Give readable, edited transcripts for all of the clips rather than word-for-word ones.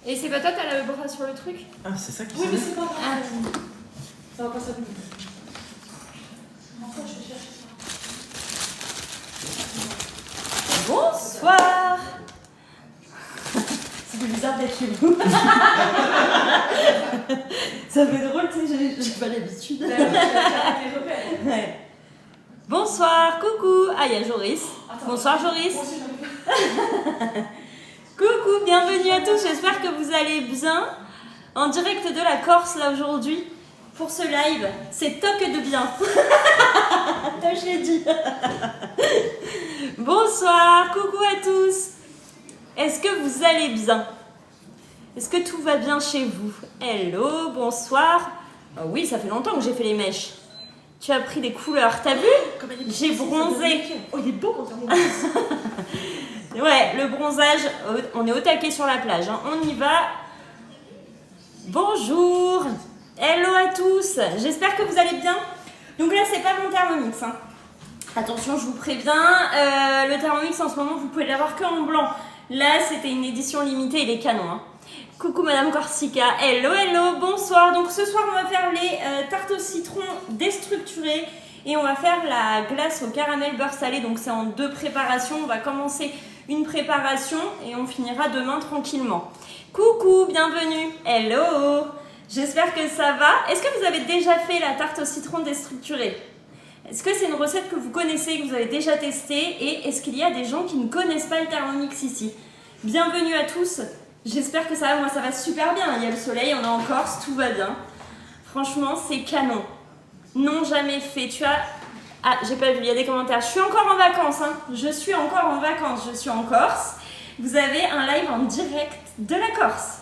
Et c'est pas toi, t'as le bras sur le truc? Ah, c'est ça qui Oui, mais s'est c'est pas grave. Ça va pas s'abîmer. Enfin, je vais chercher ça. Bonsoir. C'est bizarre d'être chez vous. Ça fait drôle, tu sais, j'ai pas l'habitude. Ouais. Bonsoir, coucou. Ah, il y a Joris. Bonsoir Joris. Coucou, bienvenue à tous, j'espère que vous allez bien. En direct de la Corse là aujourd'hui pour ce live, c'est toc de bien. Je l'ai dit. Bonsoir, coucou à tous. Est-ce que vous allez bien? Est-ce que tout va bien chez vous? Hello, bonsoir. Oh oui, ça fait longtemps que j'ai fait les mèches. Tu as pris des couleurs, t'as vu? J'ai bronzé. Oh, il est beau quand on Ouais, le bronzage, on est au taquet sur la plage, hein. On y va. Bonjour. Hello à tous. J'espère que vous allez bien. Donc là, c'est pas mon Thermomix, hein. Attention, je vous préviens, le Thermomix en ce moment, vous pouvez l'avoir que en blanc. Là, c'était une édition limitée, il est canon, hein. Coucou Madame Corsica. Hello, hello, bonsoir. Donc ce soir, on va faire les tartes au citron déstructurées. Et on va faire la glace au caramel beurre salé, donc c'est en 2 préparations. On va commencer une préparation et on finira demain tranquillement. Coucou, bienvenue, hello. J'espère que ça va. Est-ce que vous avez déjà fait la tarte au citron déstructurée? Est-ce que c'est une recette que vous connaissez, que vous avez déjà testée? Et est-ce qu'il y a des gens qui ne connaissent pas le Thermomix ici? Bienvenue à tous. J'espère que ça va, moi ça va super bien. Il y a le soleil, on est en Corse, tout va bien. Franchement, c'est canon. Non, jamais fait. Tu as... Ah, j'ai pas vu, il y a des commentaires. Je suis encore en vacances, hein. Je suis encore en vacances, je suis en Corse. Vous avez un live en direct de la Corse.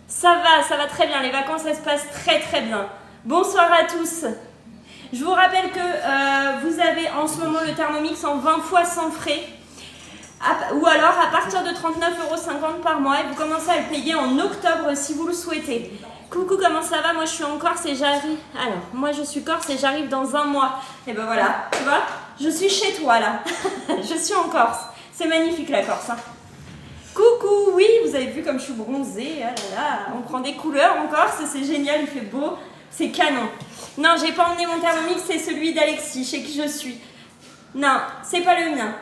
Ça va très bien. Les vacances, ça se passe très très bien. Bonsoir à tous. Je vous rappelle que vous avez en ce moment le Thermomix en 20 fois sans frais. Ou alors à partir de 39,50 € par mois. Et vous commencez à le payer en octobre si vous le souhaitez. Coucou, comment ça va? Moi je suis en Corse et j'arrive. Alors, moi je suis Corse et j'arrive dans un mois. Et ben voilà, tu vois, je suis chez toi là. Je suis en Corse. C'est magnifique la Corse, hein. Coucou, oui, vous avez vu comme je suis bronzée. Ah là là, on prend des couleurs en Corse, c'est génial, il fait beau, c'est canon. Non, j'ai pas emmené mon Thermomix, c'est celui d'Alexis, chez qui je suis. Non, c'est pas le mien.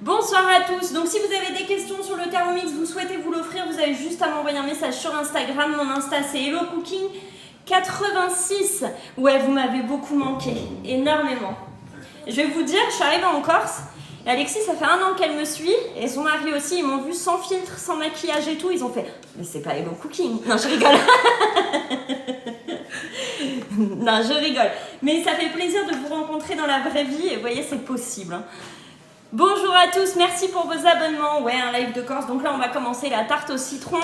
Bonsoir à tous. Donc si vous avez des questions sur le Thermomix, vous souhaitez vous l'offrir, vous avez juste à m'envoyer un message sur Instagram. Mon Insta c'est Hello Cooking 86. Ouais, vous m'avez beaucoup manqué, énormément. Je vais vous dire, je suis arrivée en Corse et Alexis, ça fait 1 an qu'elle me suit et son mari aussi, ils m'ont vu sans filtre, sans maquillage et tout. Ils ont fait, mais c'est pas Hello Cooking. Non, je rigole. Non, je rigole. Mais ça fait plaisir de vous rencontrer dans la vraie vie et vous voyez, c'est possible, hein. Bonjour à tous, merci pour vos abonnements. Ouais, un live de Corse. Donc là, on va commencer la tarte au citron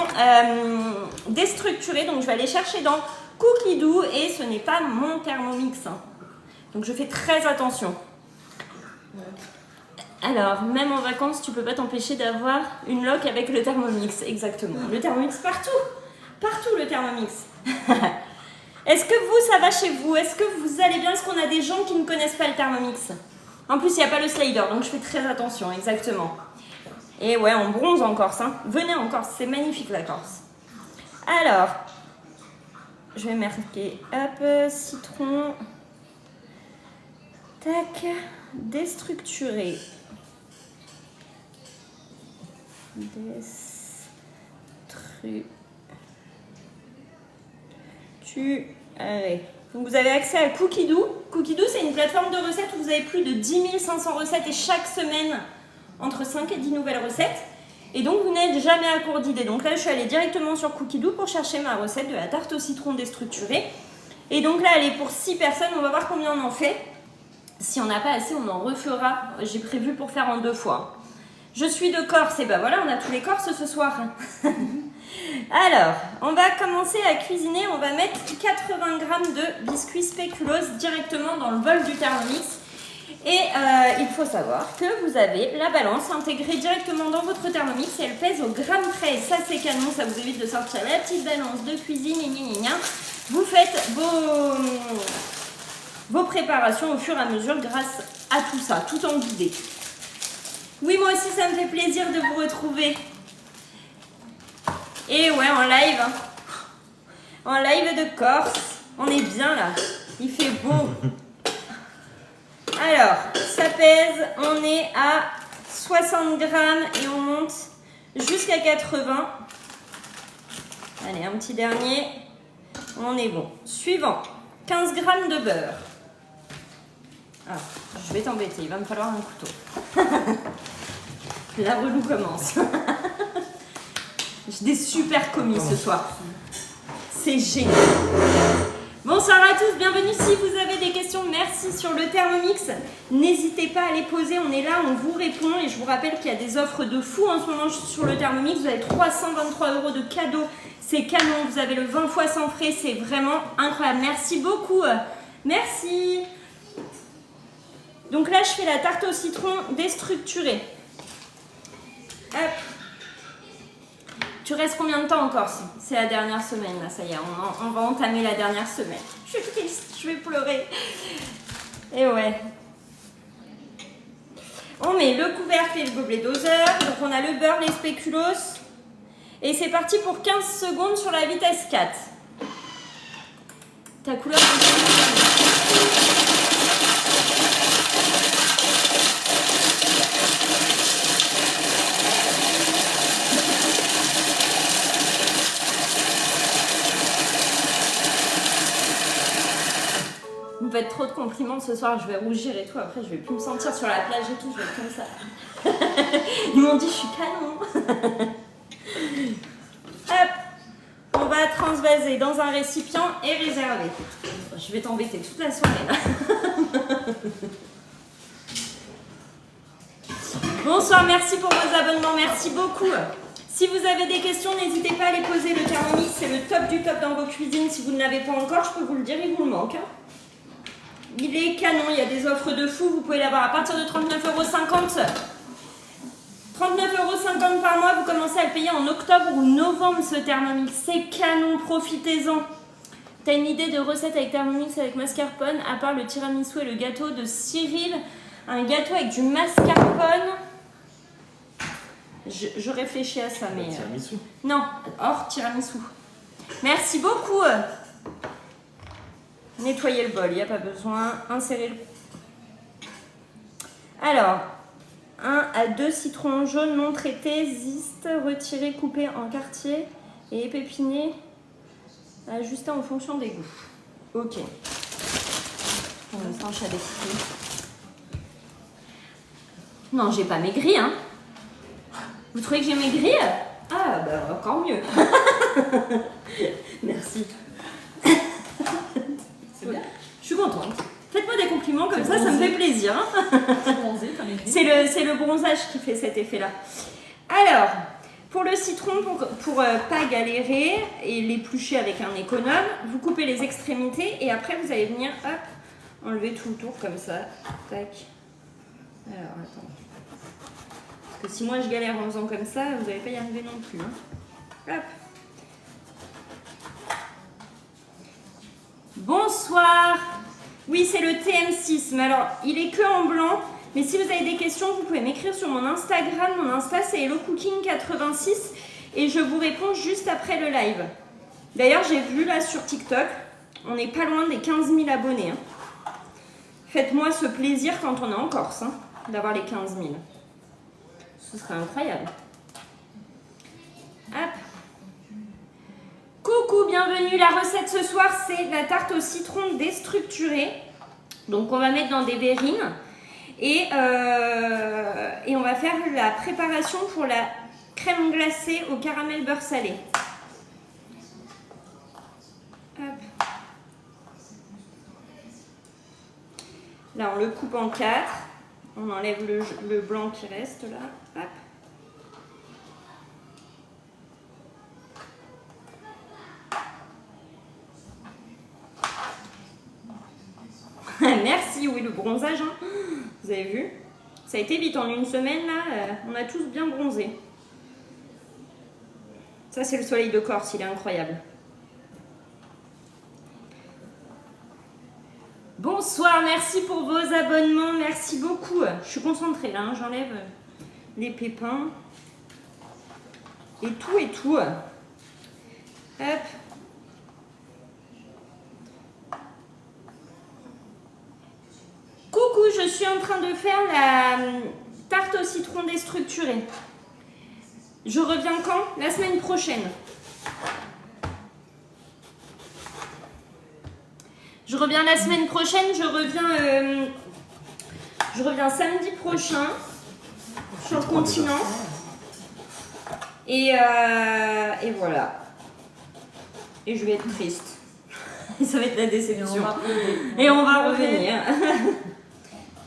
déstructurée. Donc je vais aller chercher dans Cookidoo et ce n'est pas mon Thermomix, hein. Donc je fais très attention. Alors, même en vacances, tu peux pas t'empêcher d'avoir une loque avec le Thermomix. Exactement. Le Thermomix partout. Partout le Thermomix. Est-ce que vous, ça va chez vous? Est-ce que vous allez bien? Est-ce qu'on a des gens qui ne connaissent pas le Thermomix? En plus, il n'y a pas le slider, donc je fais très attention, exactement. Et ouais, on bronze en Corse, hein. Venez en Corse, c'est magnifique la Corse. Alors, je vais marquer, hop, citron, tac, déstructuré. Déstructuré. Donc vous avez accès à Cookidoo. Cookidoo, c'est une plateforme de recettes où vous avez plus de 10 500 recettes et chaque semaine, entre 5 et 10 nouvelles recettes. Et donc vous n'êtes jamais à court d'idées. Donc là, je suis allée directement sur Cookidoo pour chercher ma recette de la tarte au citron déstructurée. Et donc là, elle est pour 6 personnes. On va voir combien on en fait. Si on n'a pas assez, on en refera. J'ai prévu pour faire en 2 fois. Je suis de Corse. Et ben voilà, on a tous les Corses ce soir. Alors, on va commencer à cuisiner. On va mettre 80 g de biscuits spéculoos directement dans le bol du Thermomix. Et il faut savoir que vous avez la balance intégrée directement dans votre Thermomix et elle pèse au gramme près. Ça, c'est canon, ça vous évite de sortir la petite balance de cuisine. Vous faites vos préparations au fur et à mesure grâce à tout ça, tout en guidé. Oui, moi aussi, ça me fait plaisir de vous retrouver. Et ouais, en live. Hein. En live de Corse. On est bien là. Il fait beau. Alors, ça pèse. On est à 60 grammes et on monte jusqu'à 80. Allez, un petit dernier. On est bon. Suivant. 15 grammes de beurre. Ah, je vais t'embêter. Il va me falloir un couteau. La relou commence. J'ai des super commis ce soir. C'est génial. Bonsoir à tous, bienvenue. Si vous avez des questions, merci sur le Thermomix. N'hésitez pas à les poser, on est là, on vous répond. Et je vous rappelle qu'il y a des offres de fou en ce moment sur le Thermomix. Vous avez 323 € de cadeaux, c'est canon. Vous avez le 20 fois sans frais, c'est vraiment incroyable. Merci beaucoup. Merci. Donc là, je fais la tarte au citron déstructurée. Hop. Tu restes combien de temps encore? C'est la dernière semaine, là, ça y est, on va entamer la dernière semaine. Je suis triste, je vais pleurer. Et ouais. On met le couvercle et le gobelet doseur. Donc on a le beurre, les spéculoos. Et c'est parti pour 15 secondes sur la vitesse 4. Ta couleur Vous me faites trop de compliments ce soir, je vais rougir et tout. Après, je vais plus me sentir sur la plage et tout, je vais être comme ça. Ils m'ont dit, je suis canon. Hop, on va transvaser dans un récipient et réserver. Je vais t'embêter toute la soirée là. Bonsoir, merci pour vos abonnements, merci beaucoup. Si vous avez des questions, n'hésitez pas à les poser. Le Thermomix, c'est le top du top dans vos cuisines. Si vous ne l'avez pas encore, je peux vous le dire, il vous le manque. Hein. Il est canon, il y a des offres de fou, vous pouvez l'avoir à partir de 39,50 €. 39,50 € par mois, vous commencez à le payer en octobre ou novembre ce Thermomix. C'est canon, profitez-en. T'as une idée de recette avec Thermomix avec mascarpone, à part le tiramisu et le gâteau de Cyril? Un gâteau avec du mascarpone. Je réfléchis à ça, mais... Tiramisu. Non, hors tiramisu. Merci beaucoup. Nettoyer le bol, il n'y a pas besoin. Insérer le... Alors, 1 à 2 citrons jaunes non traités, zeste, retirés, coupés en quartiers et épépinés, ajustés en fonction des goûts. Ok. On va s'enchaîner des petits. Non, j'ai pas maigri, hein. Vous trouvez que j'ai maigri? Ah, bah encore mieux. Merci. C'est bien. Je suis contente. Faites-moi des compliments comme ça, ça me fait plaisir. T'es bronzé, t'as maigri. C'est le bronzage qui fait cet effet-là. Alors, pour le citron, pour pas galérer et l'éplucher avec un économe, vous coupez les extrémités et après vous allez venir hop, enlever tout le tour comme ça. Tac. Alors, attends. Parce que si moi je galère en faisant comme ça, vous n'allez pas y arriver non plus. Hein. Hop. Bonsoir. Oui, c'est le TM6, mais alors, il est que en blanc. Mais si vous avez des questions, vous pouvez m'écrire sur mon Instagram. Mon Insta, c'est HelloCooking86. Et je vous réponds juste après le live. D'ailleurs, j'ai vu là sur TikTok, on n'est pas loin des 15 000 abonnés. Hein. Faites-moi ce plaisir quand on est en Corse, hein, d'avoir les 15 000. Ce serait incroyable. Hop. Coucou, bienvenue. La recette ce soir, c'est la tarte au citron déstructurée. Donc, on va mettre dans des verrines. Et on va faire la préparation pour la crème glacée au caramel beurre salé. Hop. Là, on le coupe en 4. On enlève le blanc qui reste là. Hop. Merci, oui, le bronzage, hein. Vous avez vu? Ça a été vite, en une semaine, là, on a tous bien bronzé. Ça, c'est le soleil de Corse, il est incroyable. Bonsoir, merci pour vos abonnements, merci beaucoup. Je suis concentrée, là, hein, j'enlève les pépins. Et tout et tout. Hop. Coucou, je suis en train de faire la tarte au citron déstructurée. Je reviens quand? La semaine prochaine. Je reviens la semaine prochaine, je reviens samedi prochain sur le continent. Et voilà. Et je vais être triste. Ça va être la déception. Et on va revenir.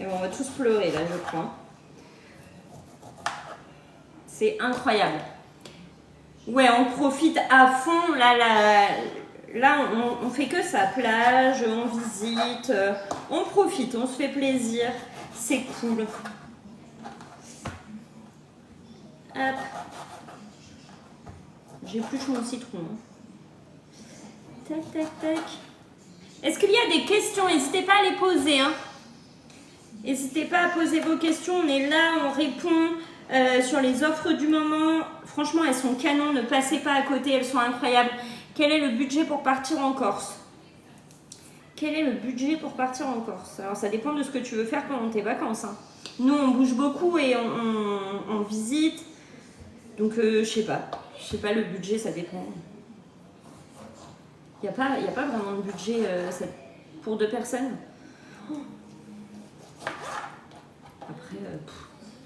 Et on va tous pleurer là, je crois. C'est incroyable. Ouais, on profite à fond. Là, on fait que ça. Plage, on visite, on profite, on se fait plaisir. C'est cool. Hop. J'épluche mon citron. Tac, tac, tac. Est-ce qu'il y a des questions? N'hésitez pas à les poser. Hein. N'hésitez pas à poser vos questions. On est là, on répond sur les offres du moment. Franchement, elles sont canon. Ne passez pas à côté, elles sont incroyables. Quel est le budget pour partir en Corse? Quel est le budget pour partir en Corse? Alors, ça dépend de ce que tu veux faire pendant tes vacances. Hein. Nous, on bouge beaucoup et on visite. Donc, je sais pas. Je sais pas, le budget, ça dépend. Il n'y a pas vraiment de budget pour 2 personnes. Après,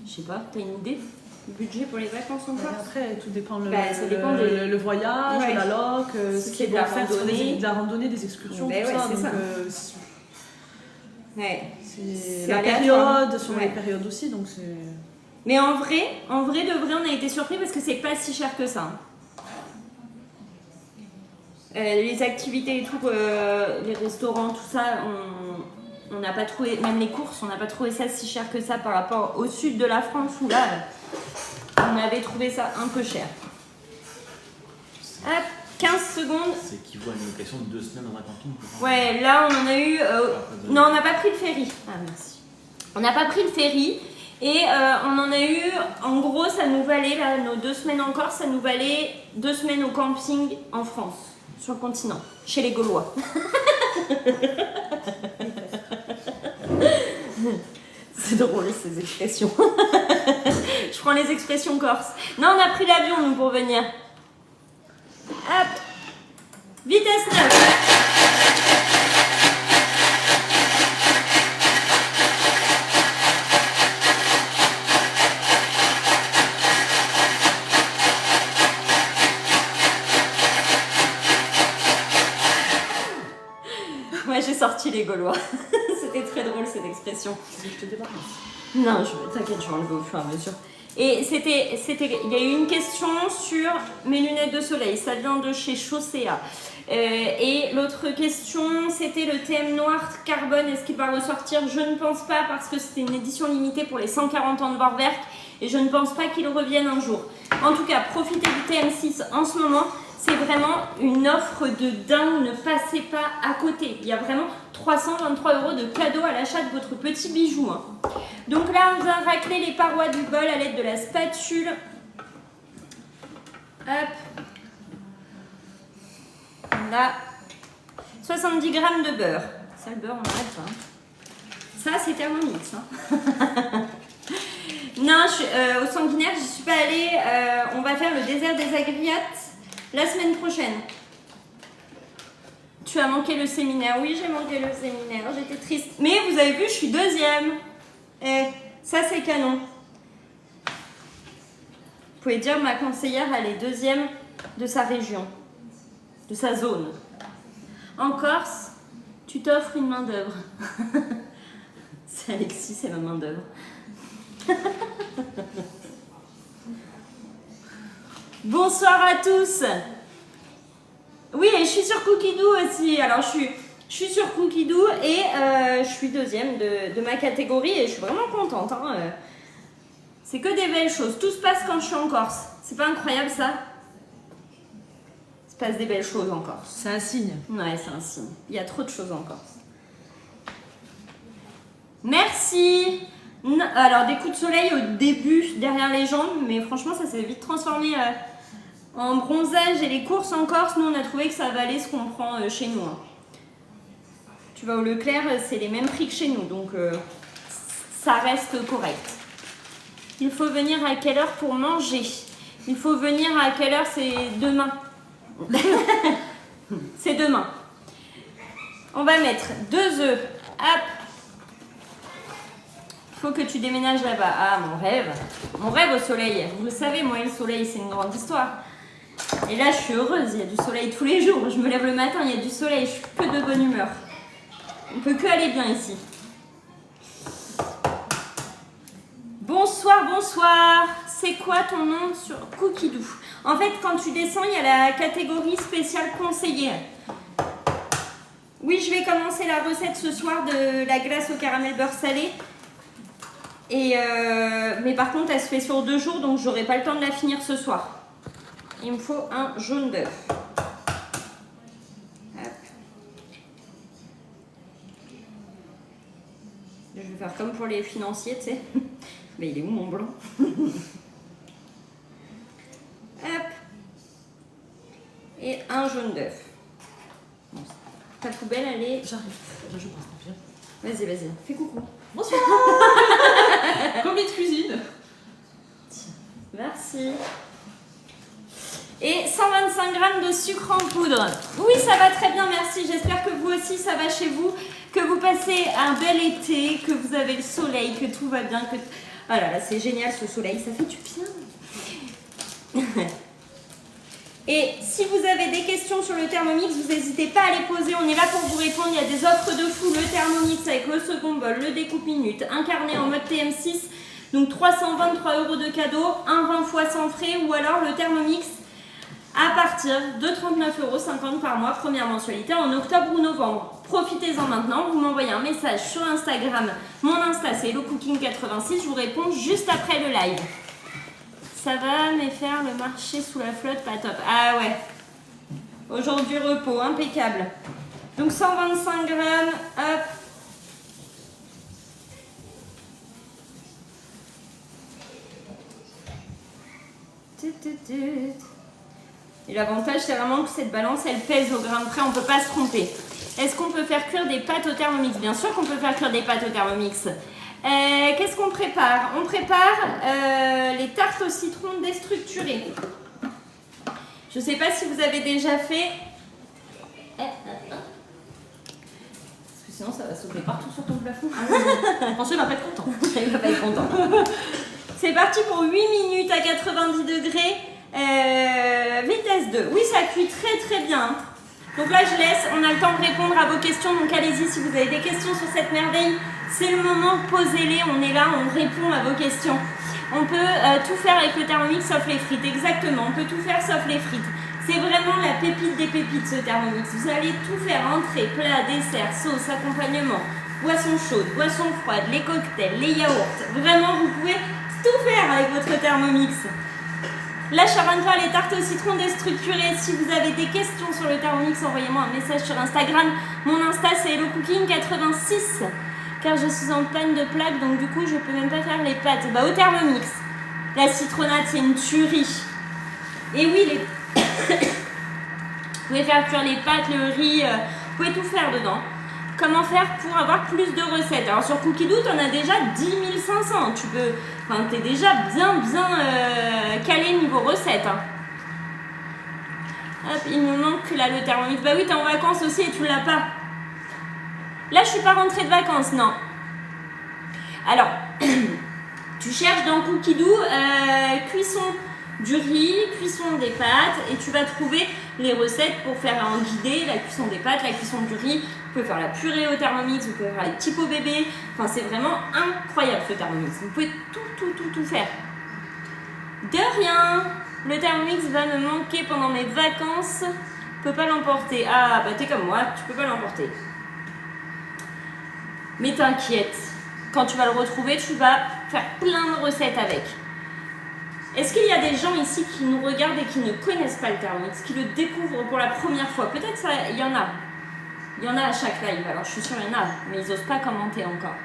je sais pas, t'as une idée du budget pour les vacances en Corse? Après, tout dépend ça dépend le voyage, ouais. la loc, ce qu'il de la va faire, randonnée. de la randonnée, des excursions, tout Ouais, ça. c'est Donc, ça. Ouais. c'est C'est la aléatoire. période, sur Ouais. les périodes aussi, donc c'est... Mais en vrai, de vrai, on a été surpris parce que c'est pas si cher que ça. Les activités et tout, les restaurants, tout ça, on n'a pas trouvé, même les courses, on n'a pas trouvé ça si cher que ça par rapport au sud de la France où là, on avait trouvé ça un peu cher. Hop, 15 secondes. C'est équivaut à une location de 2 semaines dans un camping. Ouais, là on en a eu... non, on n'a pas pris le ferry. Ah, merci. On n'a pas pris le ferry. Et on en a eu, en gros, ça nous valait, là, nos 2 semaines en Corse, ça nous valait 2 semaines au camping en France, sur le continent, chez les Gaulois. C'est drôle ces expressions. Je prends les expressions corse. Non, on a pris l'avion, nous, pour venir. Hop. Vitesse 9. Ouais, j'ai sorti les Gaulois. C'était très drôle cette expression. Je te débarrasse. Non, t'inquiète, je vais enlever au fur et à mesure. Et il y a eu une question sur mes lunettes de soleil. Ça vient de chez Chaussea. Et l'autre question, c'était le thème noir carbone. Est-ce qu'il va ressortir? Je ne pense pas parce que c'était une édition limitée pour les 140 ans de Vorwerk. Et je ne pense pas qu'il revienne un jour. En tout cas, profitez du TM6 en ce moment. C'est vraiment une offre de dingue, ne passez pas à côté. Il y a vraiment 323 € de cadeaux à l'achat de votre petit bijou. Hein. Donc là, on vient racler les parois du bol à l'aide de la spatule. Hop. Là, 70 g de beurre. Ça, le beurre, on arrête pas. Hein. Ça, c'est Thermomix. Hein. Non, au sanguinaire, je ne suis pas allée. On va faire le désert des Agriates la semaine prochaine. Tu as manqué le séminaire. Oui, j'ai manqué le séminaire. J'étais triste. Mais vous avez vu, je suis 2e. Et ça, c'est canon. Vous pouvez dire, ma conseillère, elle est 2e de sa région, de sa zone. En Corse, tu t'offres une main d'œuvre. C'est Alexis, c'est ma main d'œuvre. Bonsoir à tous. Oui, et je suis sur Cookidoo aussi. Alors, je suis sur Cookidoo et je suis 2e de ma catégorie et je suis vraiment contente. Hein. C'est que des belles choses. Tout se passe quand je suis en Corse. C'est pas incroyable ça? Il se passe des belles choses en Corse. C'est un signe. Ouais, c'est un signe. Il y a trop de choses en Corse. Merci. Alors des coups de soleil au début derrière les jambes, mais franchement ça s'est vite transformé en bronzage et les courses en Corse, nous on a trouvé que ça valait ce qu'on prend chez nous. Hein. Tu vas au Leclerc, c'est les mêmes prix que chez nous, donc ça reste correct. Il faut venir à quelle heure pour manger? Il faut venir à quelle heure? C'est demain. C'est demain. On va mettre 2 œufs. Hop. Il faut que tu déménages là-bas. Ah, mon rêve. Mon rêve au soleil. Vous le savez, moi et le soleil, c'est une grande histoire. Et là, je suis heureuse. Il y a du soleil tous les jours. Je me lève le matin, il y a du soleil. Je suis que de bonne humeur. On peut que aller bien ici. Bonsoir, bonsoir. C'est quoi ton nom sur Cookidoo? En fait, quand tu descends, il y a la catégorie spéciale conseillée. Oui, je vais commencer la recette ce soir de la glace au caramel beurre salé. Et mais par contre, elle se fait sur 2 jours, donc j'aurai pas le temps de la finir ce soir. Il me faut un jaune d'œuf. Je vais faire comme pour les financiers, tu sais. Mais il est où mon blanc? Hop. Et un jaune d'œuf. Bon, ta poubelle, elle est... J'arrive. Je pense bien. Vas-y, vas-y. Fais coucou. Bonsoir. Commis de cuisine. Merci. Et 125 g de sucre en poudre. Oui, ça va très bien, merci. J'espère que vous aussi, ça va chez vous. Que vous passez un bel été, que vous avez le soleil, que tout va bien. Que... Oh là là, c'est génial ce soleil, ça fait du bien. Et si vous avez des questions sur le Thermomix, vous n'hésitez pas à les poser. On est là pour vous répondre. Il y a des offres de fou. Le Thermomix avec le second bol, le découpe minute, un carnet en mode TM6. Donc 323 € de cadeau, un 20 fois sans frais ou alors le Thermomix à partir de 39,50 € par mois, première mensualité en octobre ou novembre. Profitez-en maintenant, vous m'envoyez un message sur Instagram. Mon Insta c'est HelloCooking86, je vous réponds juste après le live. Ça va, mais faire le marché sous la flotte, pas top. Ah ouais. Aujourd'hui repos, impeccable. Donc 125 g, hop. Et l'avantage c'est vraiment que cette balance elle pèse au grain de près, on ne peut pas se tromper. Est-ce qu'on peut faire cuire des pâtes au Thermomix? Bien sûr qu'on peut faire cuire des pâtes au Thermomix. Qu'est-ce qu'on prépare? On prépare les tartes au citron déstructurées. Je ne sais pas si vous avez déjà fait. Parce que sinon ça va sauter partout sur ton plafond. François va pas être content. Il va pas être content. C'est parti pour 8 minutes à 90 degrés. Vitesse 2. Oui, ça cuit très très bien. Donc là, je laisse. On a le temps de répondre à vos questions. Donc allez-y, si vous avez des questions sur cette merveille, c'est le moment. Posez-les. On est là, on répond à vos questions. On peut tout faire avec le Thermomix sauf les frites. Exactement. On peut tout faire sauf les frites. C'est vraiment la pépite des pépites, ce Thermomix. Vous allez tout faire. Entrée, plat, dessert, sauce, accompagnement, boissons chaudes, boissons froides, les cocktails, les yaourts. Vraiment, vous pouvez tout faire avec votre Thermomix. Là, je suis en train de faire les tartes au citron déstructurées. Si vous avez des questions sur le Thermomix, envoyez-moi un message sur Instagram. Mon Insta, c'est HelloCooking86. Car je suis en panne de plaque, donc du coup, je peux même pas faire les pâtes. Bah, au Thermomix, la citronnade, c'est une tuerie. Et oui, les... vous pouvez faire cuire les pâtes, le riz, vous pouvez tout faire dedans. Comment faire pour avoir plus de recettes? Alors sur Cookidoo, tu en as déjà 10 500. Tu peux... Enfin, t'es déjà bien calé niveau recettes. Hein. Hop, il me manque là le Thermomix. Bah oui, t'es en vacances aussi et tu l'as pas. Là, je suis pas rentrée de vacances, non. Alors, tu cherches dans Cookidoo cuisson du riz, cuisson des pâtes et tu vas trouver les recettes pour faire en guidé la cuisson des pâtes, la cuisson du riz. Vous pouvez faire la purée au Thermomix, vous pouvez faire les petits pots bébés. Enfin, c'est vraiment incroyable ce Thermomix. Vous pouvez tout faire. De rien. Le Thermomix va me manquer pendant mes vacances. Je peux pas l'emporter. Ah, bah t'es comme moi, tu peux pas l'emporter. Mais t'inquiète. Quand tu vas le retrouver, tu vas faire plein de recettes avec. Est-ce qu'il y a des gens ici qui nous regardent et qui ne connaissent pas le Thermomix, qui le découvrent pour la première fois? Peut-être ça, il y en a. Il y en a à chaque live, alors je suis sûre qu'il y en a, mais ils n'osent pas commenter encore.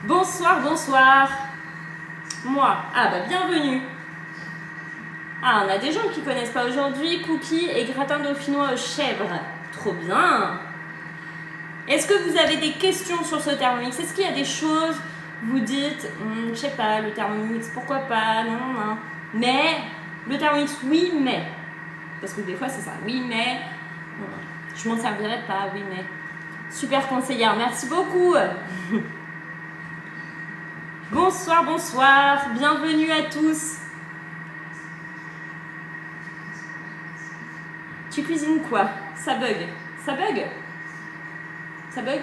Bonsoir, bonsoir. Moi, ah bah bienvenue. Ah, on a des gens qui connaissent pas aujourd'hui. Cookies et gratin dauphinois aux chèvres. Trop bien. Est-ce que vous avez des questions sur ce Thermomix? Est-ce qu'il y a des choses, vous dites, je sais pas, le Thermomix, pourquoi pas, non. Mais, le Thermomix, oui, mais. Parce que des fois, c'est ça, oui, mais. Je m'en servirai pas, oui, mais. Super conseillère, merci beaucoup. Bonsoir, bonsoir, bienvenue à tous. Tu cuisines quoi? Ça bug. Ça bug? Ça bug?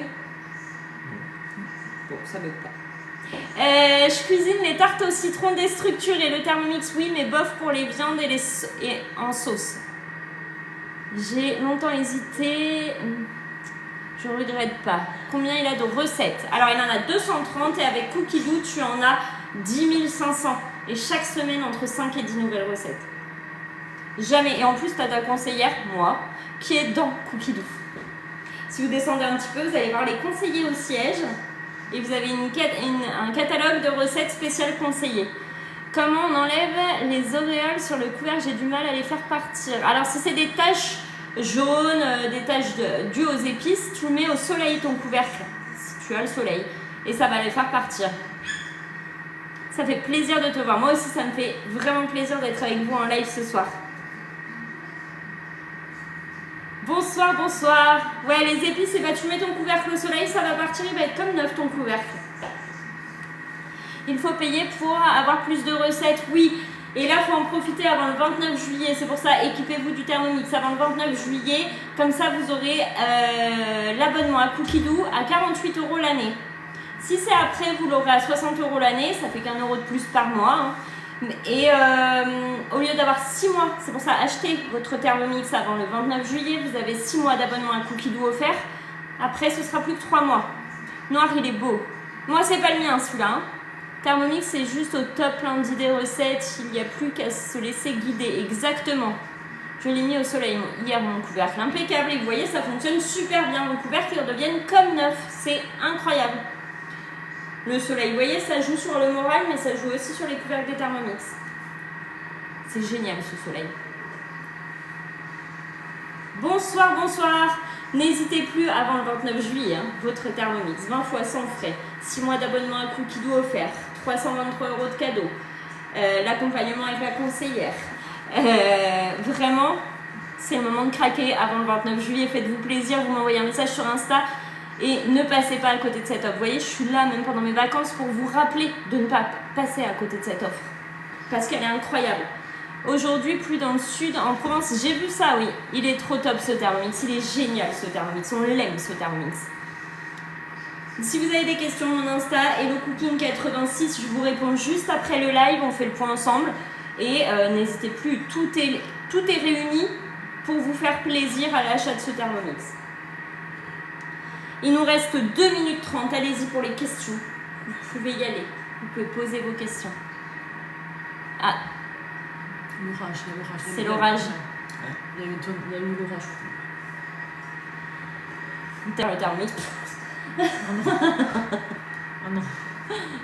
Bon, ça bug pas. Je cuisine les tartes au citron déstructurées. Le Thermomix, oui, mais bof pour les viandes et en sauce. J'ai longtemps hésité. Je regrette pas. Combien il a de recettes? Alors, il en a 230 et avec Cookidoo, tu en as 10 500. Et chaque semaine, entre 5 et 10 nouvelles recettes. Jamais. Et en plus, tu as ta conseillère, moi, qui est dans Cookidoo. Si vous descendez un petit peu, vous allez voir les conseillers au siège. Et vous avez un catalogue de recettes spéciales conseillées. Comment on enlève les auréoles sur le couvercle? J'ai du mal à les faire partir. Alors, si c'est des taches jaunes, des taches dues aux épices, tu le mets au soleil ton couvercle, si tu as le soleil, et ça va les faire partir. Ça fait plaisir de te voir. Moi aussi, ça me fait vraiment plaisir d'être avec vous en live ce soir. Bonsoir, bonsoir. Ouais, les épices, et bah, tu mets ton couvercle au soleil, ça va partir, il va être comme neuf ton couvercle. Il faut payer pour avoir plus de recettes, oui. Et là, il faut en profiter avant le 29 juillet. C'est pour ça, équipez-vous du Thermomix avant le 29 juillet. Comme ça, vous aurez l'abonnement à Cookidoo à 48 € l'année. Si c'est après, vous l'aurez à 60 € l'année. Ça fait qu'1 € de plus par mois. Hein. Et au lieu d'avoir 6 mois, c'est pour ça, achetez votre Thermomix avant le 29 juillet. Vous avez 6 mois d'abonnement à Cookidoo offert. Après, ce sera plus que 3 mois. Noir, il est beau. Moi, c'est pas le mien, celui-là. Hein. Thermomix, c'est juste au top, plein d'idées recettes. Il n'y a plus qu'à se laisser guider. Exactement. Je l'ai mis au soleil hier, mon couvercle. Impeccable. Et vous voyez, ça fonctionne super bien. Mon couvercle, ils redeviennent comme neuf. C'est incroyable. Le soleil, vous voyez, ça joue sur le moral, mais ça joue aussi sur les couvercles des Thermomix. C'est génial, ce soleil. Bonsoir, bonsoir. N'hésitez plus avant le 29 juillet, hein, votre Thermomix. 20 fois sans frais. 6 mois d'abonnement à Cookidoo offert. 323 € de cadeaux. L'accompagnement avec la conseillère. Vraiment, c'est le moment de craquer avant le 29 juillet. Faites-vous plaisir, vous m'envoyez un message sur Insta. Et ne passez pas à côté de cette offre. Vous voyez, je suis là même pendant mes vacances pour vous rappeler de ne pas passer à côté de cette offre. Parce qu'elle est incroyable. Aujourd'hui, plus dans le sud, en Provence, j'ai vu ça, oui. Il est trop top ce Thermomix. Il est génial ce Thermomix. On l'aime ce Thermomix. Si vous avez des questions, mon Insta, HelloCooking86, je vous réponds juste après le live. On fait le point ensemble. Et n'hésitez plus, tout est réuni pour vous faire plaisir à l'achat de ce Thermomix. Il nous reste 2 minutes 30. Allez-y pour les questions. Vous pouvez y aller. Vous pouvez poser vos questions. Ah. L'orage, il y a l'orage. C'est l'orage. Il y a eu l'orage. T'as le Thermomix. Ah non.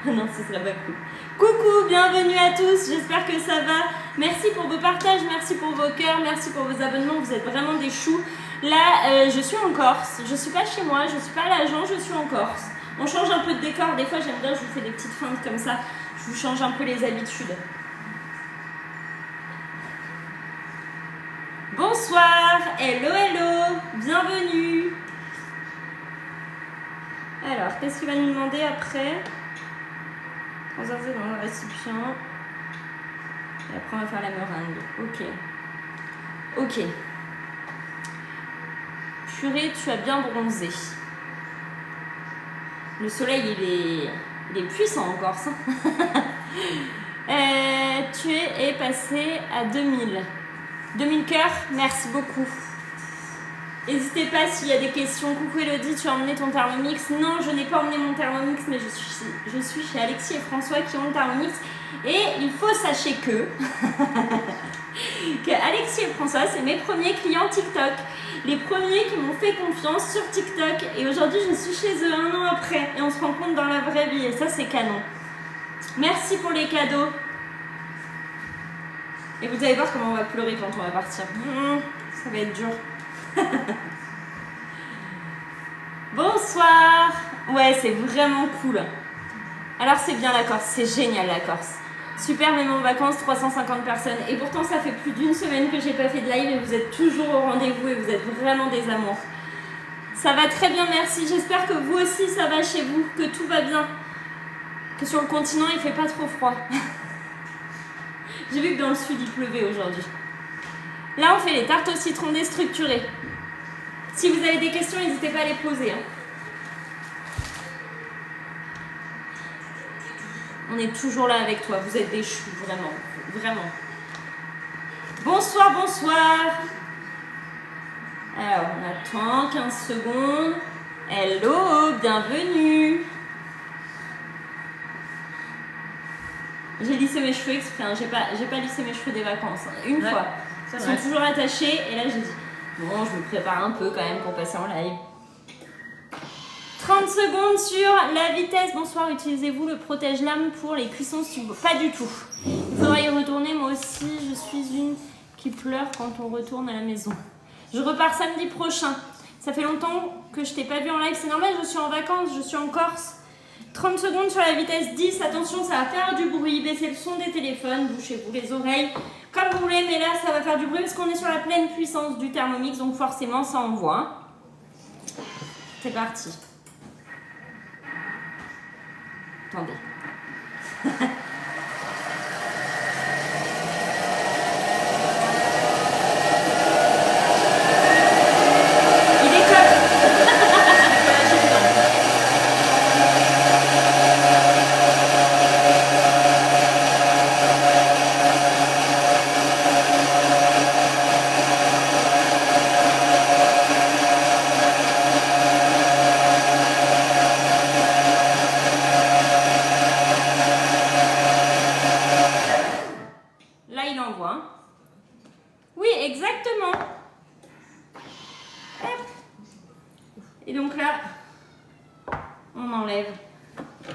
Non, ce serait pas cool. Coucou, bienvenue à tous. J'espère que ça va. Merci pour vos partages, merci pour vos cœurs, merci pour vos abonnements. Vous êtes vraiment des choux. Là, je suis en Corse. Je suis pas chez moi, je suis pas à l'agent, je suis en Corse. On change un peu de décor. Des fois, j'aime bien, je vous fais des petites feintes comme ça. Je vous change un peu les habitudes. Bonsoir, hello, hello, bienvenue. Alors, qu'est-ce qu'il va nous demander après? Transverser dans le récipient. Et après, on va faire la meringue. Ok. Ok. Purée, tu as bien bronzé. Le soleil, il est puissant en Corse. Tu es passé à 2000. 2000 cœurs, merci beaucoup. N'hésitez pas s'il y a des questions. Coucou Elodie, tu as emmené ton Thermomix? Non, je n'ai pas emmené mon Thermomix, mais je suis chez Alexis et François qui ont le Thermomix. Et il faut sachez que que Alexis et François, c'est mes premiers clients TikTok. Les premiers qui m'ont fait confiance sur TikTok. Et aujourd'hui, je suis chez eux 1 an après. Et on se rencontre dans la vraie vie. Et ça, c'est canon. Merci pour les cadeaux. Et vous allez voir comment on va pleurer quand on va partir. Ça va être dur. Bonsoir. Ouais, c'est vraiment cool. Alors, c'est bien la Corse. C'est génial, la Corse. Super, même en vacances, 350 personnes. Et pourtant, ça fait plus d'1 semaine que j'ai pas fait de live et vous êtes toujours au rendez-vous et vous êtes vraiment des amours. Ça va très bien, merci. J'espère que vous aussi, ça va chez vous, que tout va bien. Que sur le continent, il fait pas trop froid. J'ai vu que dans le sud, il pleuvait aujourd'hui. Là, on fait les tartes au citron déstructurées. Si vous avez des questions, n'hésitez pas à les poser. On est toujours là avec toi. Vous êtes des choux, vraiment. Vraiment. Bonsoir, bonsoir. Alors, on attend 15 secondes. Hello, bienvenue. J'ai lissé mes cheveux exprès. J'ai pas lissé mes cheveux des vacances. Une fois. Ils sont toujours attachés. Et là, j'ai dit, bon, je me prépare un peu quand même pour passer en live. 30 secondes sur la vitesse. Bonsoir, utilisez-vous le protège-lame pour les cuissons sub? Pas du tout. Il faudra y retourner. Moi aussi, je suis une qui pleure quand on retourne à la maison. Je repars samedi prochain. Ça fait longtemps que je t'ai pas vu en live. C'est normal, je suis en vacances, je suis en Corse. 30 secondes sur la vitesse 10. Attention, ça va faire du bruit. Baissez le son des téléphones. Bouchez-vous les oreilles. Comme vous voulez, mais là, ça va faire du bruit parce qu'on est sur la pleine puissance du Thermomix. Donc forcément, ça envoie. C'est parti. Attendez. Il décolle. Oui, exactement. Hop. Et donc là, on enlève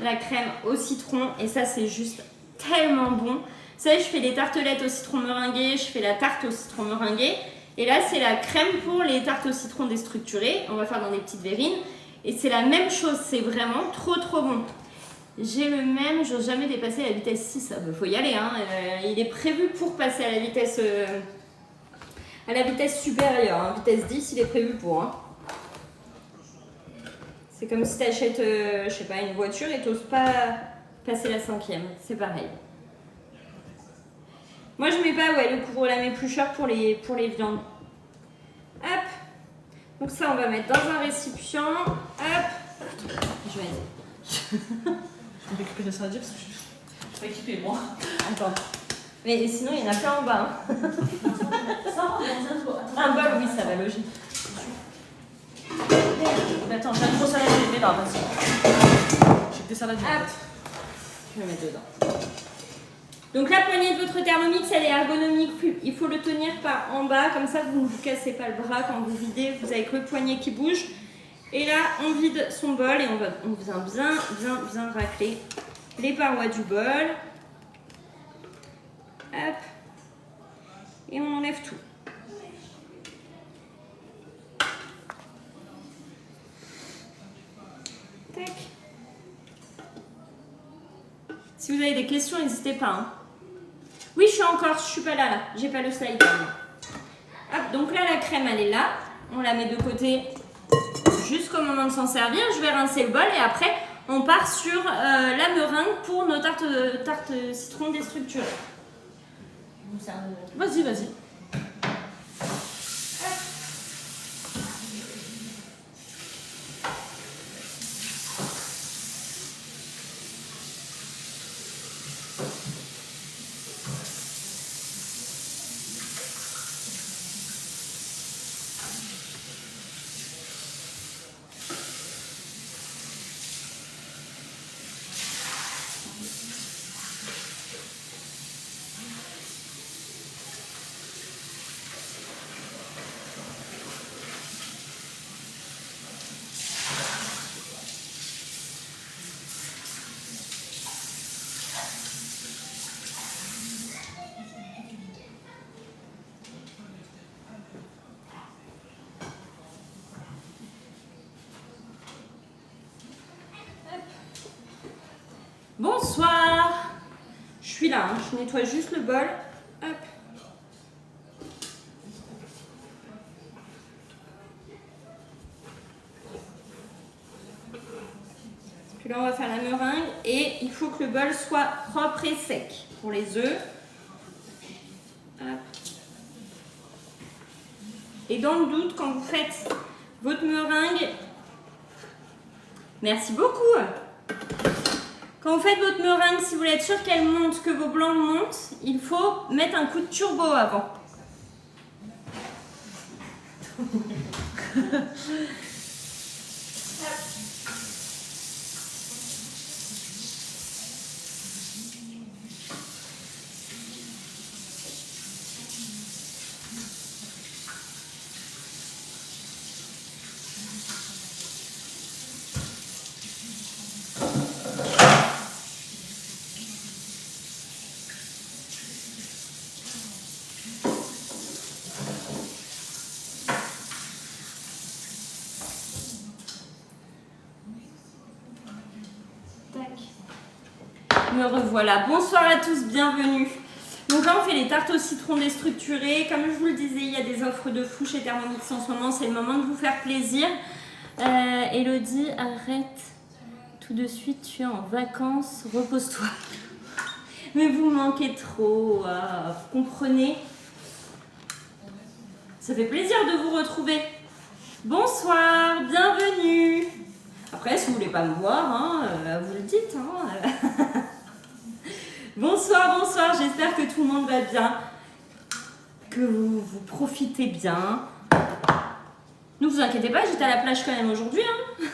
la crème au citron. Et ça, c'est juste tellement bon. Vous savez, je fais des tartelettes au citron meringué. Je fais la tarte au citron meringué. Et là, c'est la crème pour les tartes au citron déstructurées. On va faire dans des petites verrines. Et c'est la même chose. C'est vraiment trop, trop bon. J'ai le même, je n'ose jamais dépasser la vitesse 6. Il faut y aller. Hein. Il est prévu pour passer à la vitesse supérieure. Hein. Vitesse 10, il est prévu pour. Hein. C'est comme si tu achètes, je sais pas, une voiture et tu n'oses pas passer la 5e. C'est pareil. Moi, je mets pas le couvre-la éplucheur pour les viandes. Hop. Donc ça, on va mettre dans un récipient. Hop. Je vais aider. Je vais récupérer ça à dire parce que je vais équiper moi. Attends. Mais sinon, il y en a plein en bas. Hein. Ça va, Un bol, oui, ça va logique. Mais attends, j'ai un gros salade de là, vas-y. J'ai des salades. Hop. Je vais le mettre dedans. Donc la poignée de votre Thermomix, elle est ergonomique. Il faut le tenir par en bas, comme ça vous ne vous cassez pas le bras quand vous videz. Vous avez que le poignet qui bouge. Et là, on vide son bol et on vient bien racler les parois du bol. Hop. Et on enlève tout. Tac. Si vous avez des questions, n'hésitez pas. Hein. Oui, je suis en Corse, je suis pas là. J'ai pas le slide. Hop, donc là, la crème, elle est là. On la met de côté jusqu'au moment de s'en servir. Je vais rincer le bol et après, on part sur la meringue pour nos tartes citron déstructurées. Vas-y, vas-y. Bonsoir. Je suis là, hein. Je nettoie juste le bol. Hop. Puis là, on va faire la meringue et il faut que le bol soit propre et sec pour les œufs. Hop. Et dans le doute, quand vous faites votre meringue, merci beaucoup. Quand vous faites votre meringue, si vous voulez être sûr qu'elle monte, que vos blancs montent, il faut mettre un coup de turbo avant. Me revoilà. Bonsoir à tous, bienvenue. Donc là, on fait les tartes au citron déstructurées. Comme je vous le disais, il y a des offres de fou chez Thermomix en ce moment. C'est le moment de vous faire plaisir. Elodie, arrête tout de suite. Tu es en vacances. Repose-toi. Mais vous manquez trop. Vous comprenez? Ça fait plaisir de vous retrouver. Bonsoir, bienvenue. Après, si vous voulez pas me voir, hein, vous le dites. Hein. Bonsoir, bonsoir, j'espère que tout le monde va bien, que vous profitez bien. Ne vous inquiétez pas, j'étais à la plage quand même aujourd'hui. Hein.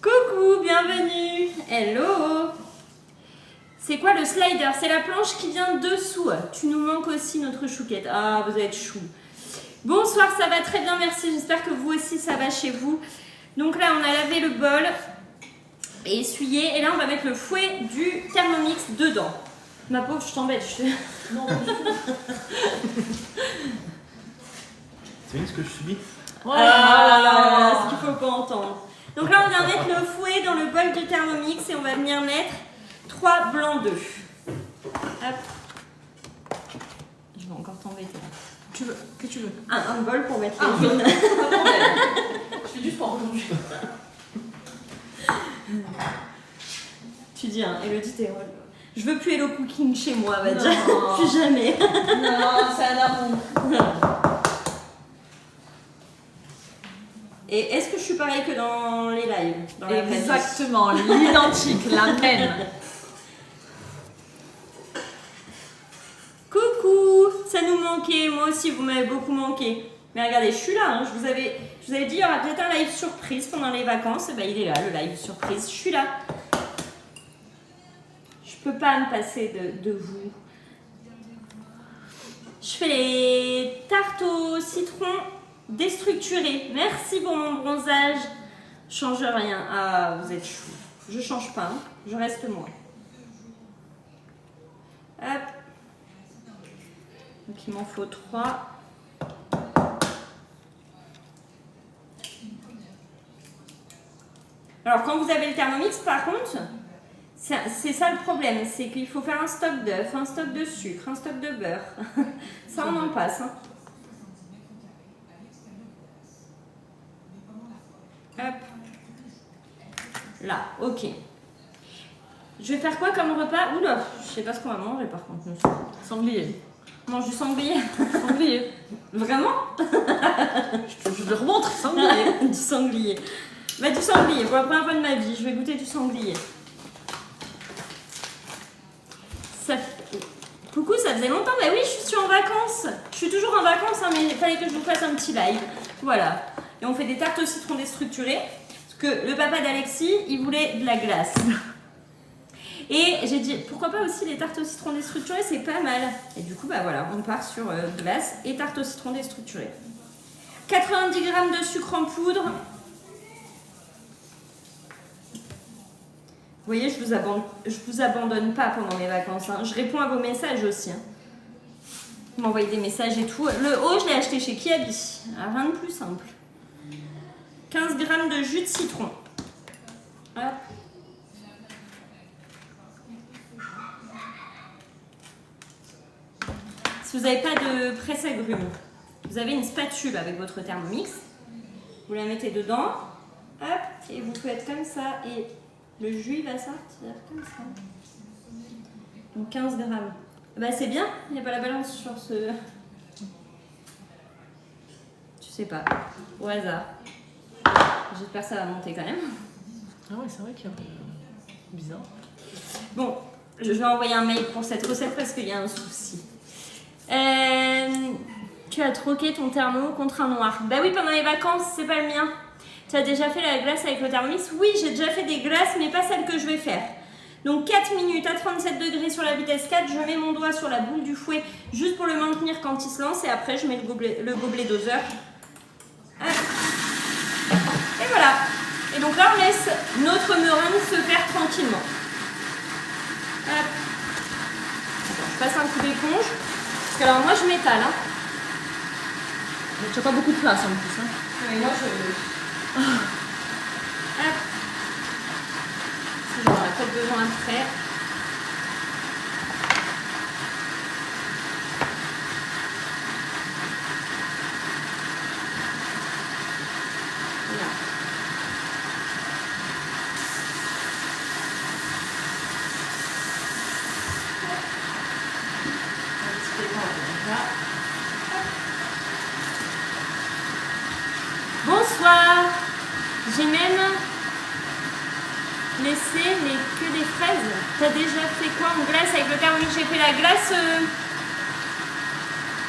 Coucou, bienvenue, hello. C'est quoi le slider? C'est la planche qui vient dessous. Tu nous manques aussi notre chouquette. Ah, vous êtes chou. Bonsoir, ça va très bien, merci. J'espère que vous aussi, ça va chez vous. Donc là, on a lavé le bol et essuyé. Et là, on va mettre le fouet du Thermomix dedans. Ma pauvre, je t'embête. Non, C'est bien ce que je subis. Voilà, ce qu'il faut pas entendre. Donc là, on vient mettre le fouet dans le bol du Thermomix et on va venir mettre 3 blancs d'œufs. Hop. Je vais encore t'embêter. que tu veux. Un bol pour mettre Ah, les jaunes. Je fais du sport aujourd'hui. Tu dis, hein, Elodie, t'es drôle. Je veux plus Hello Cooking chez moi, va Non. dire. Plus jamais. Non, c'est un amour. Et est-ce que je suis pareil que dans les lives dans la vraie vie? Exactement, l'identique, la même. Coucou, ça nous manquait, moi aussi vous m'avez beaucoup manqué. Mais regardez, je suis là, hein. Je vous avais dit il y aura peut-être un live surprise pendant les vacances, et ben il est là, le live surprise, je suis là. Je peux pas me passer de vous. Je fais les tartes au citron déstructurées. Merci pour mon bronzage. Change rien. Ah, vous êtes chou. Je change pas, hein. Je reste moi. Hop. Donc il m'en faut 3. Alors quand vous avez le Thermomix, par contre, c'est ça le problème, c'est qu'il faut faire un stock d'œufs, un stock de sucre, un stock de beurre. Ça on en passe. Hein. Hop. Là, ok. Je vais faire quoi comme repas? Oula, je sais pas ce qu'on va manger par contre. Sanglier. On mange du sanglier. Sanglier. Vraiment? Je le remontre, sanglier. Du sanglier. Bah du sanglier, pour la première fois de ma vie, je vais goûter du sanglier. Ça... Coucou, ça faisait longtemps. Bah oui, je suis en vacances. Je suis toujours en vacances, hein, mais il fallait que je vous fasse un petit live. Voilà. Et on fait des tartes au citron déstructurées. Parce que le papa d'Alexis, il voulait de la glace. Et j'ai dit, pourquoi pas aussi les tartes au citron déstructurées, c'est pas mal. Et du coup, bah voilà, on part sur glace et tarte au citron déstructurées. 90 g de sucre en poudre. Vous voyez, je vous abandonne pas pendant mes vacances. Hein. Je réponds à vos messages aussi. Hein. Vous m'envoyez des messages et tout. Le haut, je l'ai acheté chez Kiabi. Rien de plus simple. 15 g de jus de citron. Hop. si vous n'avez pas de presse-agrumes, vous avez une spatule avec votre Thermomix. Vous la mettez dedans, hop, et vous faites comme ça, et le jus il va sortir comme ça. Donc 15 grammes. Bah c'est bien, il n'y a pas la balance sur ce... Je sais pas, au hasard. J'espère que ça va monter quand même. Ah ouais, c'est vrai qu'il y a bizarre. Bon, je vais envoyer un mail pour cette recette parce qu'il y a un souci. Tu as troqué ton thermo contre un noir. Bah oui, pendant les vacances, c'est pas le mien. Tu as déjà fait la glace avec le Thermomix? Oui, j'ai déjà fait des glaces, mais pas celle que je vais faire. Donc 4 minutes à 37 degrés sur la vitesse 4, je mets mon doigt sur la boule du fouet juste pour le maintenir quand il se lance et après je mets le gobelet doseur. Et voilà. Et donc là on laisse notre meringue se faire tranquillement. Hop. Attends, je passe un coup d'éponge. Parce que alors moi je m'étale. Hein. Tu n'as pas beaucoup de place en plus. Hein. Oui, moi je... Hop. Si j'en aurai pas besoin après. Voilà. Un petit peu de temps, voilà. Bonsoir. J'ai même laissé que des fraises. T'as déjà fait quoi en glace avec le Thermomix? J'ai fait la glace...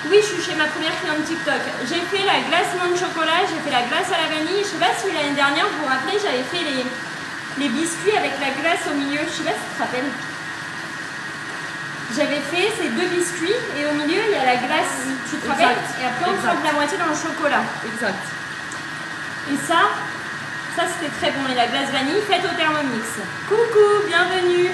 Oui, je suis chez ma première cliente TikTok. J'ai fait la glace menthe chocolat, j'ai fait la glace à la vanille. Je sais pas si l'année dernière, vous vous rappelez, j'avais fait les biscuits avec la glace au milieu. Je sais pas si tu te rappelles. J'avais fait ces 2 biscuits et au milieu, il y a la glace. Tu te rappelles? Et après, on trempe la moitié dans le chocolat. Exact. Et ça c'était très bon. Et la glace vanille faite au Thermomix. Coucou, bienvenue.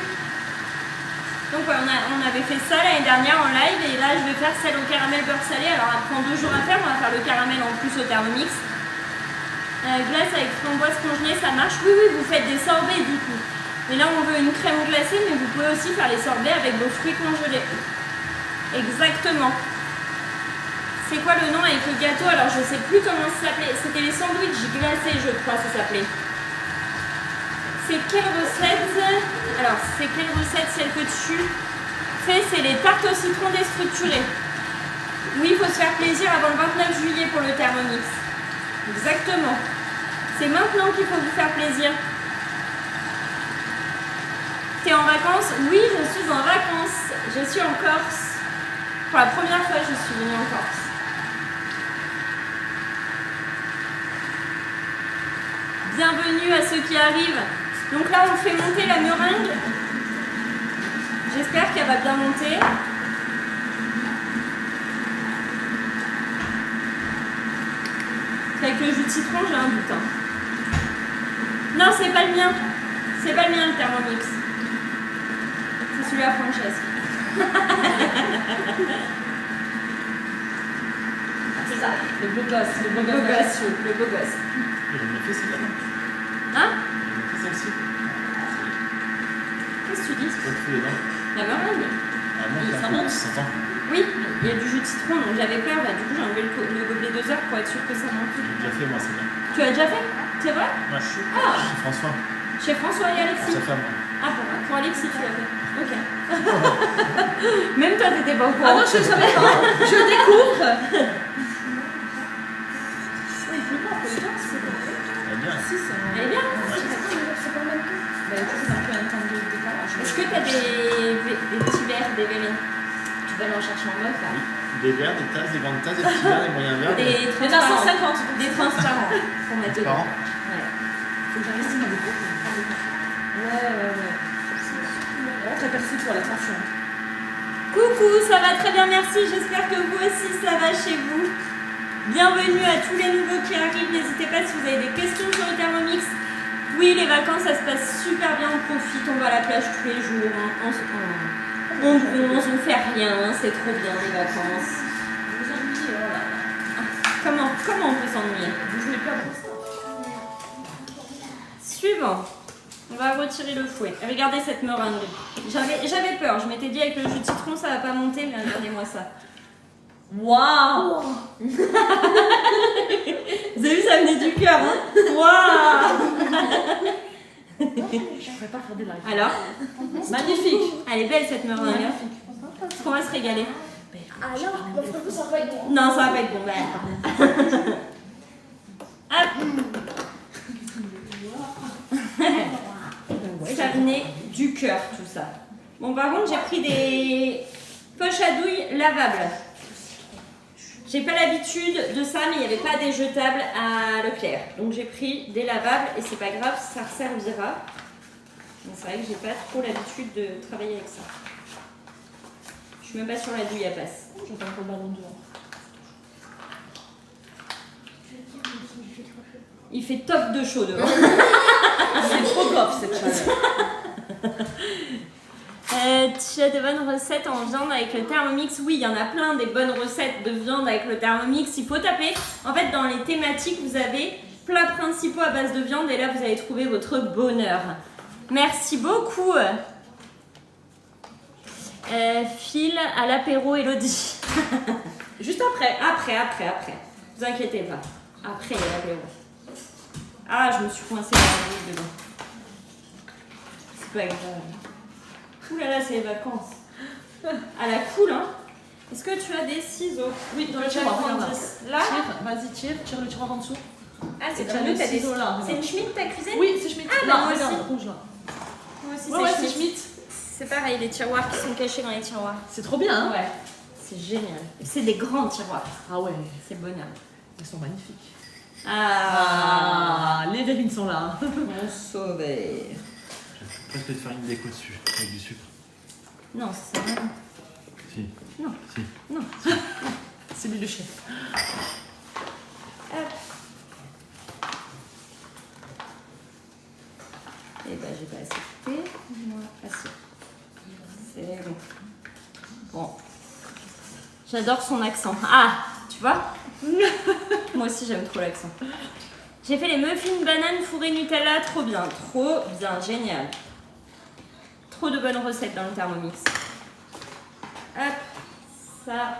Donc ouais, on avait fait ça l'année dernière en live et là je vais faire celle au caramel beurre salé. Alors elle prend 2 jours à faire, on va faire le caramel en plus au Thermomix. Glace avec framboise congelée, ça marche. Oui, vous faites des sorbets du coup. Et là on veut une crème glacée, mais vous pouvez aussi faire les sorbets avec vos fruits congelés. Exactement. C'est quoi le nom avec le gâteau? Alors je sais plus comment ça s'appelait. C'était les sandwichs glacés, je crois, ça s'appelait. C'est quelle recette? Alors c'est quelle recette celle que tu fais? C'est les tartes au citron déstructurées. Oui, il faut se faire plaisir avant le 29 juillet pour le Thermomix. Exactement. C'est maintenant qu'il faut vous faire plaisir. T'es en vacances? Oui, je suis en vacances. Je suis en Corse. Pour la première fois, je suis venue en Corse. Bienvenue à ceux qui arrivent. Donc là, on fait monter la meringue. J'espère qu'elle va bien monter. Avec le jus de citron, j'ai un doute. Hein. Non, c'est pas le mien. C'est pas le mien, le Thermomix. C'est celui à Francesca. C'est ça. Le beau gosse, le beau Le beau gosse. gosse, oui, le beau gosse. J'en ai fait celle-là. Hein? J'en ai fait celle-ci. Qu'est-ce que tu dis? C'est pas tout dedans. La meringue? Ah non, Ça ça monte. ça s'entend. Oui, il y a du jus de citron, donc j'avais peur. Bah, du coup, j'ai enlevé le gobelet doseur pour être sûr que ça monte. J'ai déjà fait moi, c'est bien. Tu l'as déjà fait? C'est vrai? Moi, je suis Ah. chez François. Chez François et Alexis? Sa femme. Ah, pour Alexis, tu l'as fait. Ok. Même toi, t'étais pas au Ah courant. non, je ne savais pas. Je découvre. Elle est bien. Elle est bien. Est-ce que t'as des petits verres, des verres? Tu vas aller en chercher en meuf là. Des verres, des tasses, des grandes tasses, des petits verres, des moyens verres. Des Il y en a transparents. 150. Des transparents pour mettre dedans. Transparents. Ouais. Faut que j'investisse dans des gros. Ouais. On t'aperçoit pour l'attention. Coucou, ça va très bien, merci. J'espère que vous aussi ça va chez vous. Bienvenue à tous les nouveaux qui arrivent. N'hésitez pas si vous avez des questions sur le Thermomix. Oui, les vacances, ça se passe super bien. On profite, on va à la plage tous les jours. On bronze, on fait rien. C'est trop bien les vacances. Vous vous ennuyez, oh là là. Comment on peut s'ennuyer? Vous jouez pas pour ça. Suivant. On va retirer le fouet. Regardez cette meringue. J'avais peur. Je m'étais dit avec le jus de citron, ça va pas monter, mais regardez-moi ça. Waouh. Vous avez vu, ça venait du cœur, hein. Waouh. Je pourrais pas faire des lives. Alors, Magnifique. elle est belle cette meringue. Magnifique. Est-ce qu'on va se régaler? Ah non, bah, franchement, ça va être bon. Non, ça va pas être bon. Bah. Hop. Ça venait du cœur, tout ça. Bon, par contre, j'ai pris des poches à douille lavables. J'ai pas l'habitude de ça, mais il n'y avait pas des jetables à Leclerc. Donc j'ai pris des lavables et c'est pas grave, ça resservira. Donc c'est vrai que j'ai pas trop l'habitude de travailler avec ça. Je suis même pas sur la douille à passe. J'entends encore le ballon dehors. Il fait top de chaud dehors. C'est trop top cette chaleur. Tu as de bonnes recettes en viande avec le Thermomix? Oui, il y en a plein des bonnes recettes de viande avec le Thermomix. Il faut taper. En fait, dans les thématiques, vous avez plats principaux à base de viande et là, vous allez trouver votre bonheur. Merci beaucoup. File à l'apéro, Elodie. Juste après. Après. Vous inquiétez pas. Après, il y a l'apéro. Ah, je me suis coincée dans la bouche dedans. C'est pas grave. Ouh là là, c'est les vacances. À la cool, hein. Est-ce que tu as des ciseaux? Oui, dans le Tu as tiroir. combien Regarde. Là Tire, vas-y, tire le tiroir en dessous. Ah, c'est Et comme t'as nous, les t'as des ciseaux là, C'est une Schmitt ta cuisine? Oui, c'est Schmitt. Ah, bah, là, moi regarde, aussi. rouge là. Moi aussi, Ouais, c'est c'est Schmitt. Schmitt. C'est pareil, les tiroirs qui sont cachés dans les tiroirs. C'est trop bien, hein. Ouais, c'est génial. C'est des grands tiroirs. Ah ouais, C'est bonheur. ils sont magnifiques. Ah, Les verrines sont là. mon sauveur. J'ai presque de faire une déco dessus, avec du sucre. Non, ça sert à rien. Si. Non. Si. Non. C'est lui le chef. Hop. Et ben j'ai pas assez coupé. Moi, assez. C'est bon. Bon. J'adore son accent. Ah, tu vois? Moi aussi j'aime trop l'accent. J'ai fait les muffins bananes fourrées Nutella, trop bien, génial. Trop de bonnes recettes dans le Thermomix. Hop, ça.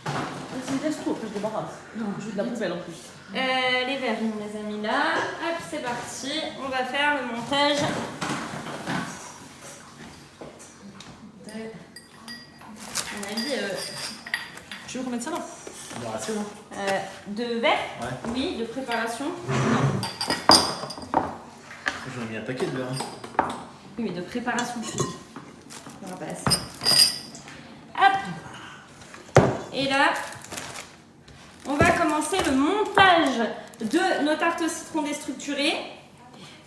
C'est une laisse tout, après je débarrasse. Non, je veux de la poubelle en plus. Les verres, on les a mis là. Hop, c'est parti. On va faire le montage. On a dit Tu veux qu'on mette ça là? On va assez, non? de verres. Ouais. Oui, de préparation. J'en ai mis un paquet de verre. Hein. Oui, mais de préparation. On va pas assez. Hop. Et là, on va commencer le montage de nos tartes au citron déstructurées.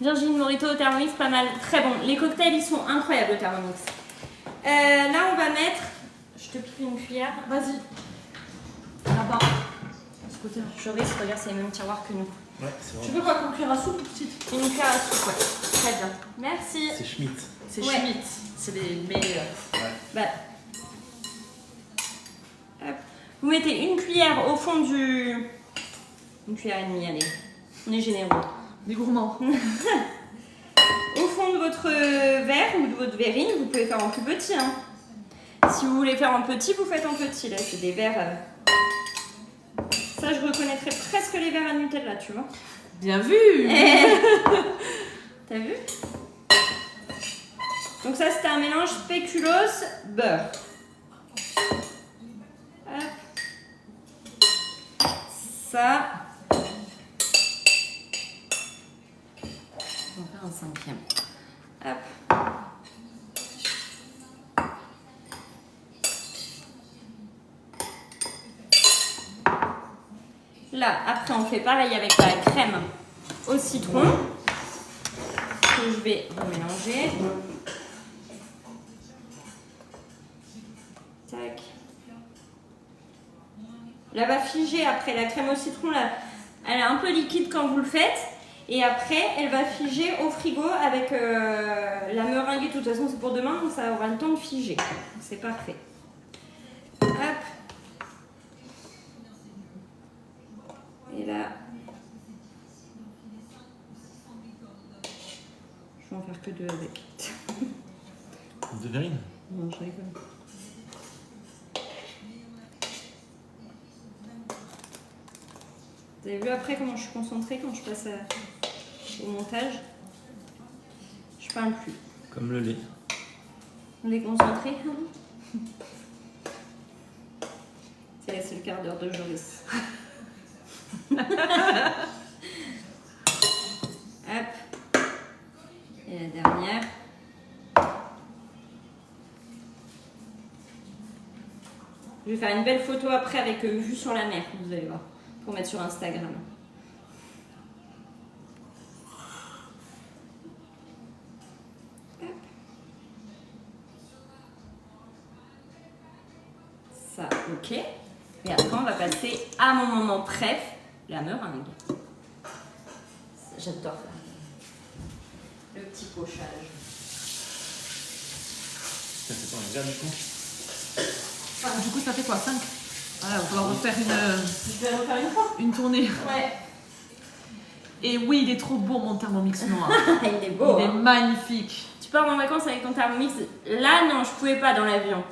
Virgin Morito au Thermomix, pas mal, très bon. Les cocktails, ils sont incroyables au Thermomix. Là, on va mettre... Je te pique une cuillère. Vas-y. Là-bas. De ce côté-là. Je risque, regarde, c'est les mêmes tiroirs que nous. Ouais, c'est Tu vrai. veux quoi, qu'on cuillère à soupe ou petite? Une cuillère à soupe, ouais. Très bien. Merci. C'est Schmitt. C'est Ouais. Schmitt. C'est les meilleurs. Ouais. Bah. Hop. Vous mettez une cuillère au fond du... Une cuillère et demie, allez. On est généreux. Des gourmands. Au fond de votre verre ou de votre verrine, vous pouvez faire en plus petit. Hein. Si vous voulez faire en petit, vous faites en petit. Là, c'est des verres... Ça, je reconnaîtrais presque les verres à Nutella, tu vois. Bien vu. T'as vu? Donc ça, c'était un mélange spéculoos beurre. Hop. Ça. On va faire un cinquième. Hop. Là, après, on fait pareil avec la crème au citron que je vais remélanger. Tac. Là, va figer après la crème au citron. Là, elle est un peu liquide quand vous le faites. Et après, elle va figer au frigo avec la meringue. De toute façon, c'est pour demain, donc ça aura le temps de figer. C'est parfait. Hop. Et là, je vais en faire que deux avec. De verrine. Non, je rigole. Vous avez vu après comment je suis concentrée quand je passe au montage? Je parle plus. Comme le lait. On est concentré. C'est le quart d'heure de Joris. Hop. Et la dernière. Je vais faire une belle photo après avec vue sur la mer, vous allez voir, pour mettre sur Instagram. Hop. Ça, ok. Et après, on va passer à mon moment préf, la meringue. J'adore ça. Le petit pochage. Ça c'est pas un verre du coup. Du coup, ça fait quoi? 5? Voilà, il va falloir refaire Je vais refaire une fois. une tournée. Ouais. Et oui, il est trop beau mon Thermomix noir. Il est beau. Il est Hein. magnifique. Tu pars en vacances avec ton Thermomix. Là, non, je pouvais pas dans l'avion.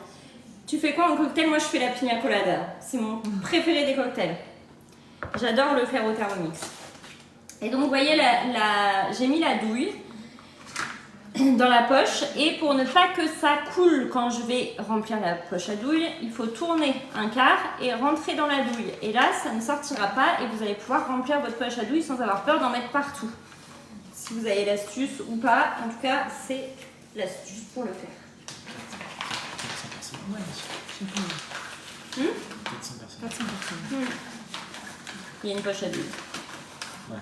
Tu fais quoi en cocktail? Moi, je fais la pina colada. C'est mon préféré des cocktails. J'adore le faire au Thermomix. Et donc, vous voyez, j'ai mis la douille dans la poche. Et pour ne pas que ça coule quand je vais remplir la poche à douille, il faut tourner un quart et rentrer dans la douille. Et là, ça ne sortira pas et vous allez pouvoir remplir votre poche à douille sans avoir peur d'en mettre partout. Si vous avez l'astuce ou pas, en tout cas, c'est l'astuce pour le faire. 400 personnes. Ouais, je sais pas. 400 personnes. 400 personnes. Il y a une poche à douille. Ouais.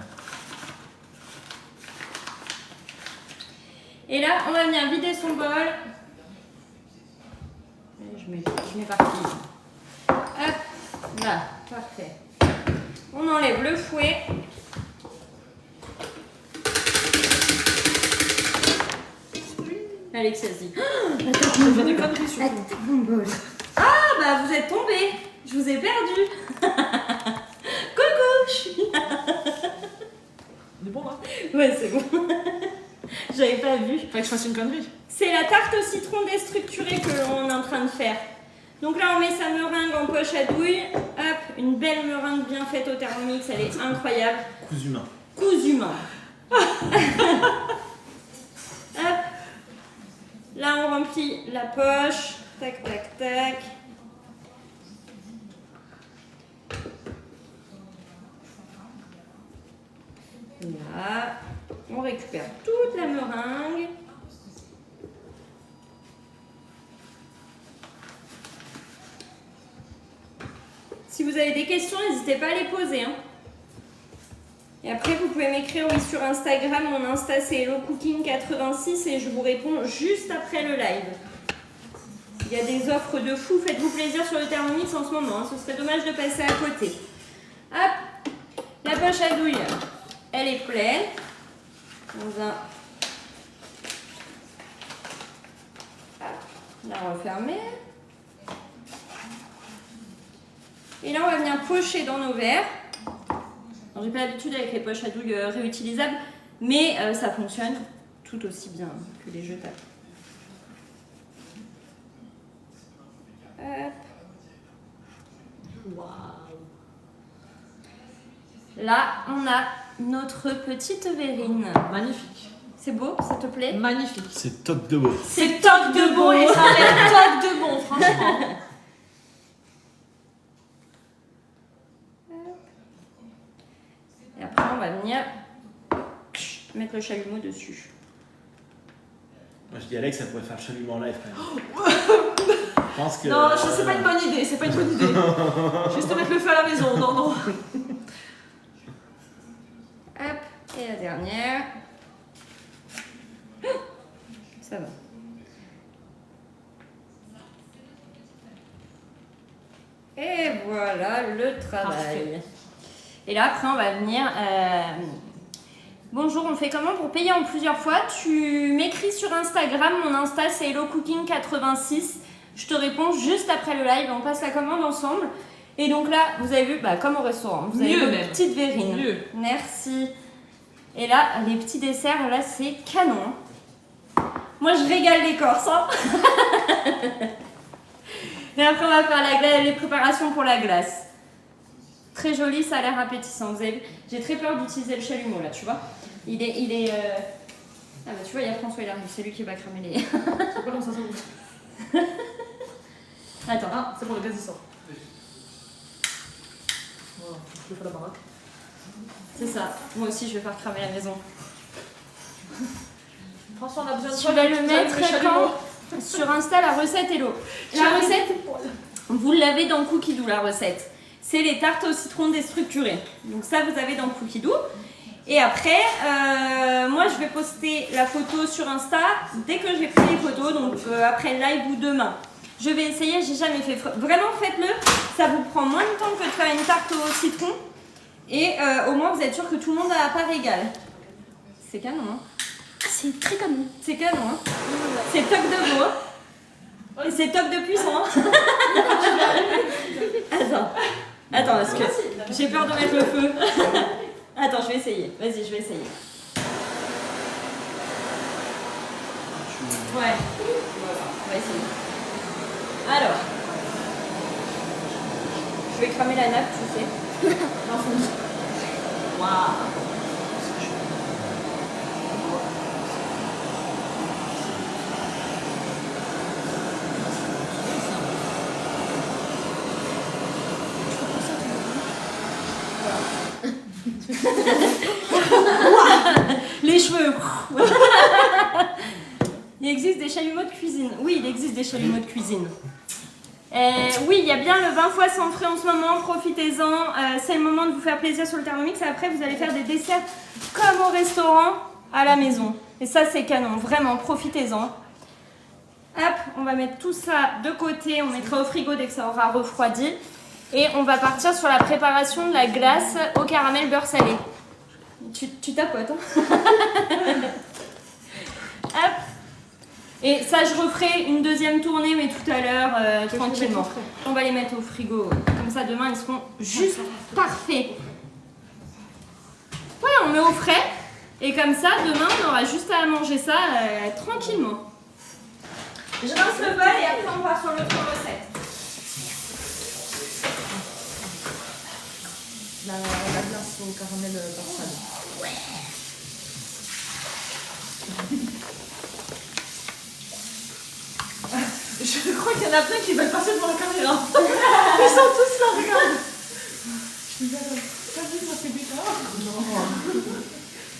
Et là, on va venir vider son bol. Et je m'éparpille. Hop, là, parfait. On enlève le fouet. Alexia se dit. Je fais des conneries surtout. mon bol. Ah, bah vous êtes tombé. Je vous ai perdu. Coucou, je suis là. On est bon là? Ouais, c'est bon. J'avais pas vu. Fallait que je fasse une connerie. C'est la tarte au citron déstructurée que l'on est en train de faire. Donc là, on met sa meringue en poche à douille. Hop, une belle meringue bien faite au Thermomix, elle est incroyable. Cousu main. Cousu main. Hop. Là, on remplit la poche. Tac, tac, tac. Là, on récupère toute la meringue. Si vous avez des questions, n'hésitez pas à les poser. Hein. Et après, vous pouvez m'écrire oui, sur Instagram. Mon Insta, c'est HelloCooking86 et je vous réponds juste après le live. Il y a des offres de fou. Faites-vous plaisir sur le Thermomix en ce moment. Hein. Ce serait dommage de passer à côté. Hop, la poche à douille, elle est pleine. On va la refermer. Et là, on va venir pocher dans nos verres. J'ai pas l'habitude avec les poches à douille réutilisables, mais ça fonctionne tout aussi bien que les jetables. Hop. Waouh. Là, on a notre petite verrine. Magnifique. C'est beau, ça te plaît? Magnifique. C'est top de beau. C'est top de beau et Ça a l'air top de bon, franchement. Et après, on va venir mettre le chalumeau dessus. Moi je dis Alex, ça pourrait faire chalumeau en live quand même. Je pense que. Non, c'est pas une bonne idée, c'est pas une bonne idée. Juste te mettre le feu à la maison, non, non. Hop, et la dernière. Ça va. Et voilà le travail. Parfait. Et là, après, on va venir... Bonjour, on fait comment pour payer en plusieurs fois? Tu m'écris sur Instagram. Mon Insta, c'est HelloCooking86. Je te réponds juste après le live. On passe la commande ensemble. Et donc là, vous avez vu, bah, comme au restaurant, vous avez Mieux une même. petite verrine. Mieux. Merci. Et là, les petits desserts, là, c'est canon. Moi, je régale les Corses. Hein. Et après, on va faire les préparations pour la glace. très joli, ça a l'air appétissant. Vous avez vu, j'ai très peur d'utiliser le chalumeau là, tu vois. Il est Ah bah tu vois, il y a François, il arrive, c'est lui qui va cramer les... Je sais pas comment ça s'ouvre. Attends. Ah, c'est bon, le gaz il sort. Voilà, je fais la baraque. C'est ça. Moi aussi, je vais faire cramer la maison. François, on a besoin de Tu toi, vas mais le tu mettre vas le chalumeau. quand sur Insta, la recette Hello. La recette, vous l'avez dans Cookie Dough, la recette. C'est les tartes au citron déstructurées. Donc ça, vous avez dans Cookie Dough. Et après, moi, je vais poster la photo sur Insta dès que j'ai pris les photos, donc après le live ou demain. Je vais essayer, j'ai jamais fait. Vraiment, faites-le. Ça vous prend moins de temps que de faire une tarte au citron. Et au moins, vous êtes sûr que tout le monde a à part égale. C'est canon, hein. C'est très canon. C'est canon, hein. C'est toc de veau. Et c'est toc de puissant. Attends, parce que j'ai peur de mettre le feu. Attends, je vais essayer. Vas-y, je vais essayer. Ouais. On va essayer. Alors. Je vais cramer la nappe, tu sais. Waouh. Les cheveux. Il existe des chalumeaux de cuisine. Oui, il existe des chalumeaux de cuisine. Oui, il y a bien le 20 fois sans frais en ce moment. Profitez-en. C'est le moment de vous faire plaisir sur le Thermomix. Et après, vous allez faire des desserts comme au restaurant à la maison. Et ça, c'est canon. Vraiment, profitez-en. Hop, on va mettre tout ça de côté. On mettra au frigo dès que ça aura refroidi. Et on va partir sur la préparation de la glace au caramel beurre salé. Tu tapotes, hein. Hop. Et ça, je referai une deuxième tournée, mais tout à l'heure, tranquillement. On va les mettre au frigo. Comme ça, demain, ils seront juste parfaits. Voilà, on met au frais. Et comme ça, demain, on aura juste à manger ça tranquillement. Je rince le bol et après, on part sur l'autre recette. La glace au caramel beurre salé. Ouais. Je crois qu'il y en a plein qui veulent passer devant la caméra. Ils sont tous là, regarde. Je suis t'as vu, ça fait des cas.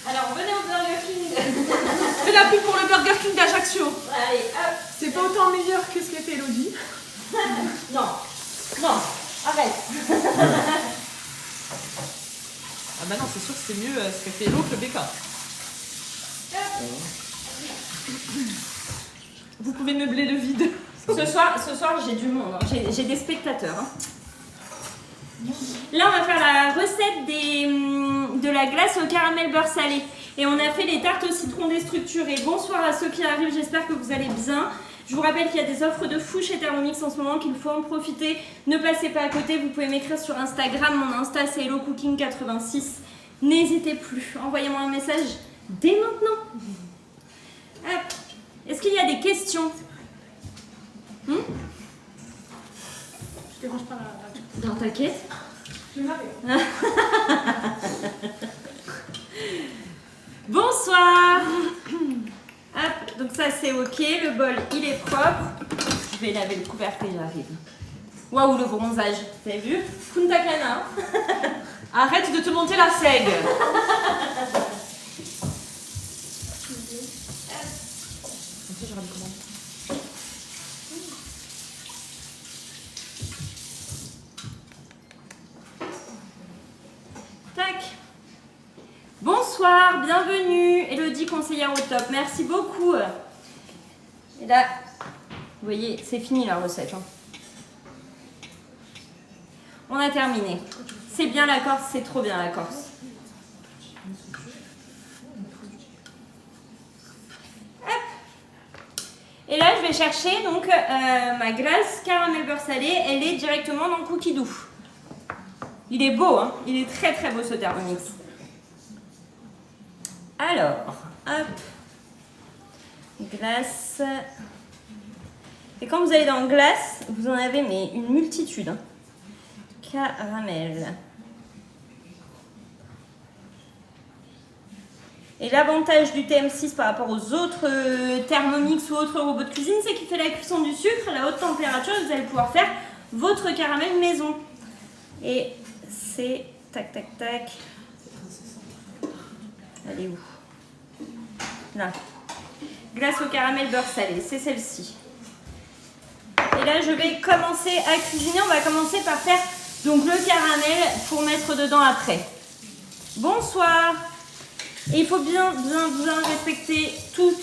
Alors, venez au Burger King. Fais la pub pour le Burger King d'Ajaccio. Allez, hop. C'est pas autant meilleur que ce qu'a fait Elodie. Non, non, arrête. Ah bah non, c'est sûr que c'est mieux ce qu'a fait Elo que le BK. Vous pouvez meubler le vide. Ce soir j'ai du monde, hein. J'ai des spectateurs. Hein. Là, on va faire la recette de la glace au caramel beurre salé. Et on a fait les tartes au citron déstructurées. Bonsoir à ceux qui arrivent, j'espère que vous allez bien. Je vous rappelle qu'il y a des offres de fou chez Thermomix en ce moment, qu'il faut en profiter. Ne passez pas à côté, vous pouvez m'écrire sur Instagram. Mon Insta, c'est HelloCooking86. N'hésitez plus, envoyez-moi un message dès maintenant. Hop. Est-ce qu'il y a des questions? Je dérange pas la... Dans ta caisse? Je vais laver. Bonsoir. Hop, donc ça c'est ok, le bol il est propre. Je vais laver le couvercle et j'arrive. Waouh, le bronzage, vous avez vu? Punta Cana. Arrête de te monter la seigue. Comme ça, j'aurai des commandes. Tac. Bonsoir, bienvenue. Elodie, conseillère au top. Merci beaucoup. Et là, vous voyez, c'est fini la recette. Hein. On a terminé. C'est bien la Corse, c'est trop bien la Corse. Hop. Et là, je vais chercher donc ma glace caramel beurre salé. Elle est directement dans Cookie Dough. Il est beau, hein. Il est très très beau ce Thermomix. Alors, hop. Glace. Et quand vous allez dans glace, vous en avez mais une multitude. Hein. Caramel Et l'avantage du TM6 par rapport aux autres Thermomix ou autres robots de cuisine, c'est qu'il fait la cuisson du sucre à la haute température et vous allez pouvoir faire votre caramel maison. Et c'est tac tac tac. Elle est où? Là. Glace au caramel beurre salé, c'est celle-ci. Et là, je vais commencer à cuisiner. On va commencer par faire donc le caramel pour mettre dedans après. Bonsoir. Et il faut bien respecter tous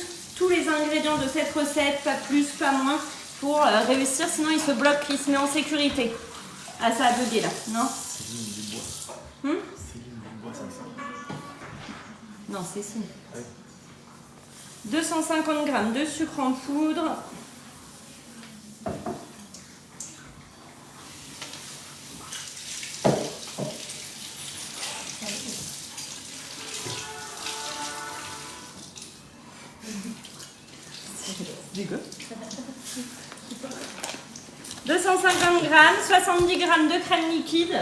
les ingrédients de cette recette, pas plus, pas moins, pour réussir. Sinon, il se bloque, il se met en sécurité. Ah, ça a bugué là, non? Céline Dubois. Céline Dubois, ça me semble. Non, c'est si. Ouais. 250 g de sucre en poudre. Dégueu. 250 g, 70 g de crème liquide.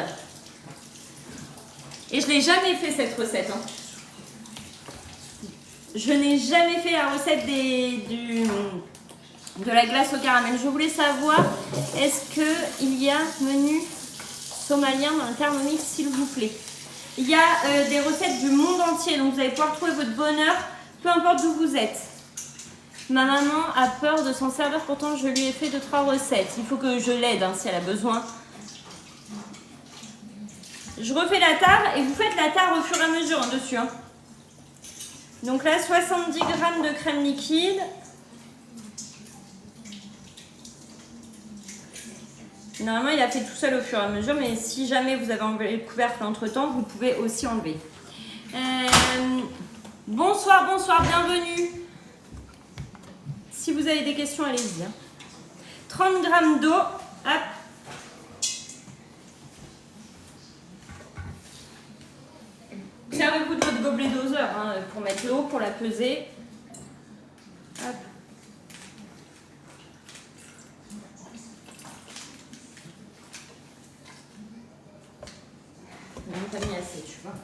Et je n'ai jamais fait cette recette. Hein. Je n'ai jamais fait la recette de la glace au caramel. Je voulais savoir, est-ce qu'il y a menu somalien dans le Thermomix, s'il vous plaît? Il y a des recettes du monde entier, donc vous allez pouvoir trouver votre bonheur, peu importe d'où vous êtes. Ma maman a peur de s'en servir, pourtant je lui ai fait 2-3 recettes. Il faut que je l'aide hein, si elle a besoin. Je refais la tare et vous faites la tare au fur et à mesure hein, dessus. Hein. Donc là, 70 g de crème liquide. Normalement, il a fait tout seul au fur et à mesure, mais si jamais vous avez enlevé le couvercle entre temps, vous pouvez aussi enlever. Bonsoir, bienvenue. Si vous avez des questions, allez-y. Hein. 30 g d'eau. Hop. Servez-vous de votre gobelet doseur hein, pour mettre l'eau, pour la peser. Hop. On n'a pas mis assez, tu vois. Hop.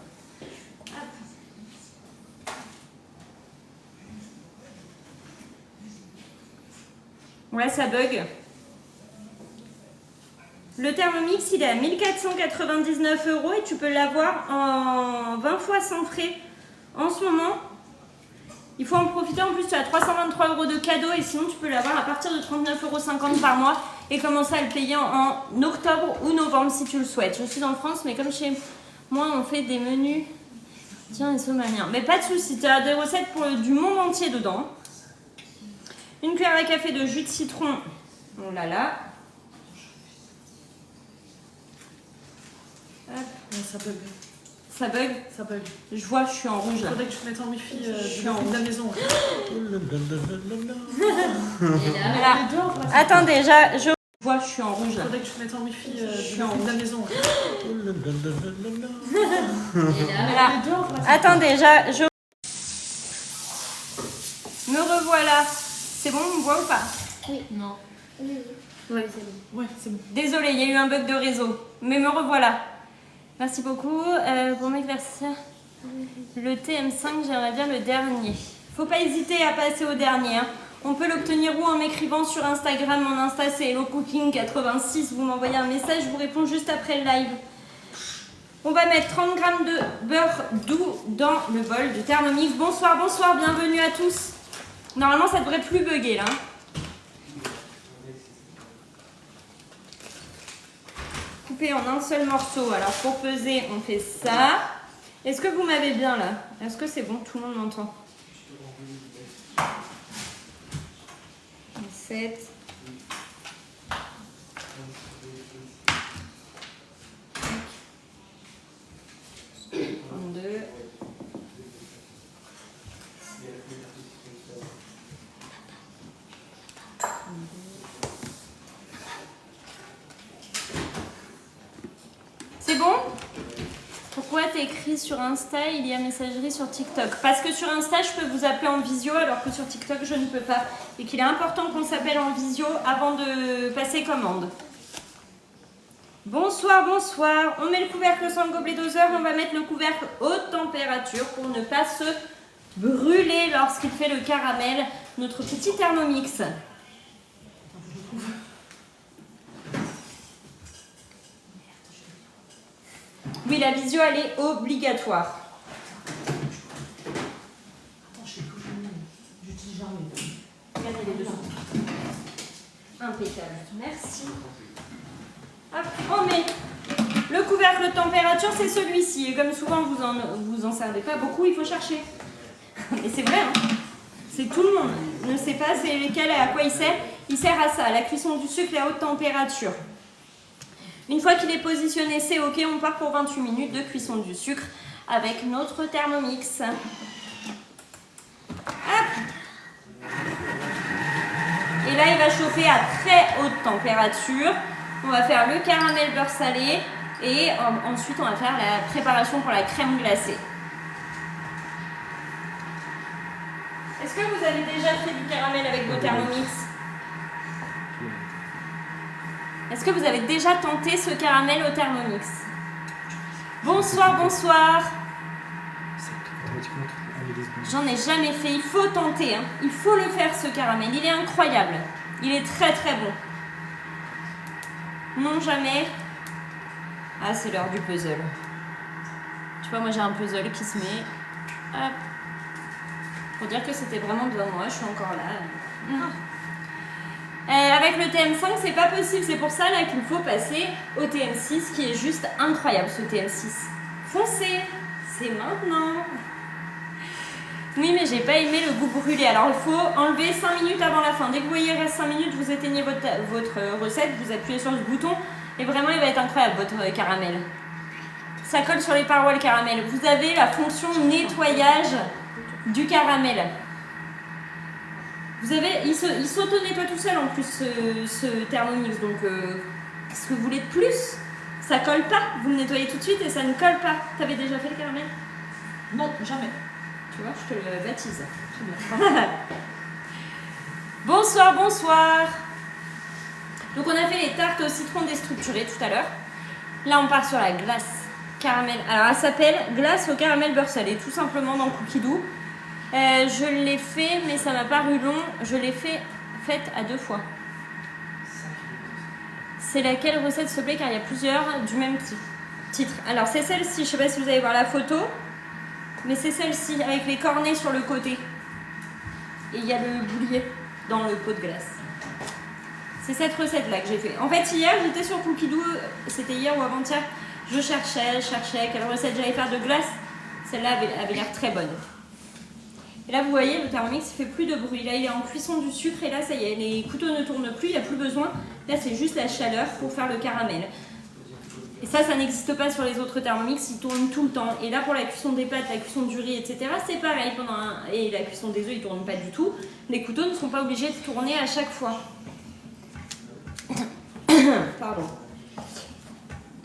Ouais, ça bug. Le Thermomix, il est à 1499 € et tu peux l'avoir en 20 fois sans frais en ce moment. Il faut en profiter. En plus, tu as 323 € de cadeaux et sinon, tu peux l'avoir à partir de 39,50 € par mois et commencer à le payer en octobre ou novembre si tu le souhaites. Je suis en France, mais comme chez moi, on fait des menus. Tiens, et somaliens. Mais pas de soucis, tu as des recettes pour du monde entier dedans. Une cuillère à café de jus de citron. Oh là là. Hop. Ouais, ça bug. Ça bug? Ça bug. Je vois, je suis en rouge là. Faudrait que je mette en wifi Je suis en de la maison. Voilà. Attendez, je vois, je suis en rouge là. Faudrait que je mette en wifi Je suis en de la maison. Voilà. Attendez, je me revoilà. C'est bon, on me voit ou pas? Oui. Non. Oui. Ouais, c'est bon. Ouais, c'est bon. Désolée, il y a eu un bug de réseau. Mais me revoilà. Merci beaucoup. Pour m'éclaircir, le TM5, j'aimerais bien le dernier. Faut pas hésiter à passer au dernier. Hein. On peut l'obtenir où? En m'écrivant sur Instagram. Mon Insta, c'est HelloCooking86. Vous m'envoyez un message, je vous réponds juste après le live. On va mettre 30 g de beurre doux dans le bol du Thermomix. Bonsoir, bienvenue à tous. Normalement, ça devrait plus bugger là. Hein. Coupé en un seul morceau. Alors pour peser, on fait ça. Est-ce que vous m'avez bien là? Est-ce que c'est bon? Tout le monde m'entend? 7. 32. C'est bon? Pourquoi t'écris sur Insta, il y a messagerie sur TikTok? Parce que sur Insta, je peux vous appeler en visio, alors que sur TikTok, je ne peux pas. Et qu'il est important qu'on s'appelle en visio avant de passer commande. Bonsoir. On met le couvercle sans le gobelet doseur. On va mettre le couvercle haute température pour ne pas se brûler lorsqu'il fait le caramel, notre petit Thermomix. Oui, la visio, elle est obligatoire. Attends, je sais plus. J'utilise jamais. Regardez les deux. Impeccable. Merci. Hop, on met le couvercle de température, c'est celui-ci. Et comme souvent, vous en servez pas beaucoup, il faut chercher. Et c'est vrai, hein. C'est tout le monde ne sait pas c'est lequel et à quoi il sert. Il sert à ça, à la cuisson du sucre et à haute température. Une fois qu'il est positionné, c'est ok, on part pour 28 minutes de cuisson du sucre avec notre Thermomix. Hop. Et là, il va chauffer à très haute température. On va faire le caramel beurre salé et ensuite on va faire la préparation pour la crème glacée. Est-ce que vous avez déjà fait du caramel avec vos Thermomix? Est-ce que vous avez déjà tenté ce caramel au Thermomix? Bonsoir, bonsoir. J'en ai jamais fait, il faut tenter, hein. Il faut le faire ce caramel, il est incroyable. Il est très très bon. Non, jamais. Ah, c'est l'heure du puzzle. Tu vois, moi j'ai un puzzle qui se met. Hop. Pour dire que c'était vraiment devant moi, je suis encore là. Avec le TM5, c'est pas possible. C'est pour ça là qu'il faut passer au TM6 qui est juste incroyable ce TM6. Foncez, c'est maintenant. Oui, mais j'ai pas aimé le goût brûlé. Alors il faut enlever 5 minutes avant la fin. Dès que vous voyez il reste 5 minutes, vous éteignez votre recette, vous appuyez sur ce bouton et vraiment il va être incroyable votre caramel. Ça colle sur les parois le caramel. Vous avez la fonction nettoyage du caramel. Vous avez, il s'auto-nettoie tout seul en plus ce Thermomix, donc qu'est-ce que vous voulez de plus? Ça colle pas, vous le nettoyez tout de suite et ça ne colle pas. T'avais déjà fait le caramel? Non, jamais. Tu vois, je te le baptise. Bonsoir, bonsoir. Donc on a fait les tartes au citron déstructurées tout à l'heure. Là on part sur la glace caramel. Alors elle s'appelle glace au caramel beurre salé, tout simplement dans Cookie Dough. Je l'ai fait, mais ça m'a paru long. Je l'ai faite à 2 fois. C'est laquelle recette s'il te plaît, car il y a plusieurs du même titre. Alors c'est celle-ci, je sais pas si vous allez voir la photo, mais c'est celle-ci avec les cornets sur le côté. Et il y a le boulier dans le pot de glace. C'est cette recette-là que j'ai fait. En fait, hier, j'étais sur Cookie Dough, c'était hier ou avant-hier, je cherchais quelle recette j'allais faire de glace. Celle-là avait l'air très bonne. Et là, vous voyez, le Thermomix ne fait plus de bruit. Là, il est en cuisson du sucre et là, ça y est, les couteaux ne tournent plus, il n'y a plus besoin. Là, c'est juste la chaleur pour faire le caramel. Et ça n'existe pas sur les autres Thermomix, ils tournent tout le temps. Et là, pour la cuisson des pâtes, la cuisson du riz, etc., c'est pareil. Et la cuisson des œufs, ils ne tournent pas du tout. Les couteaux ne sont pas obligés de tourner à chaque fois. Pardon.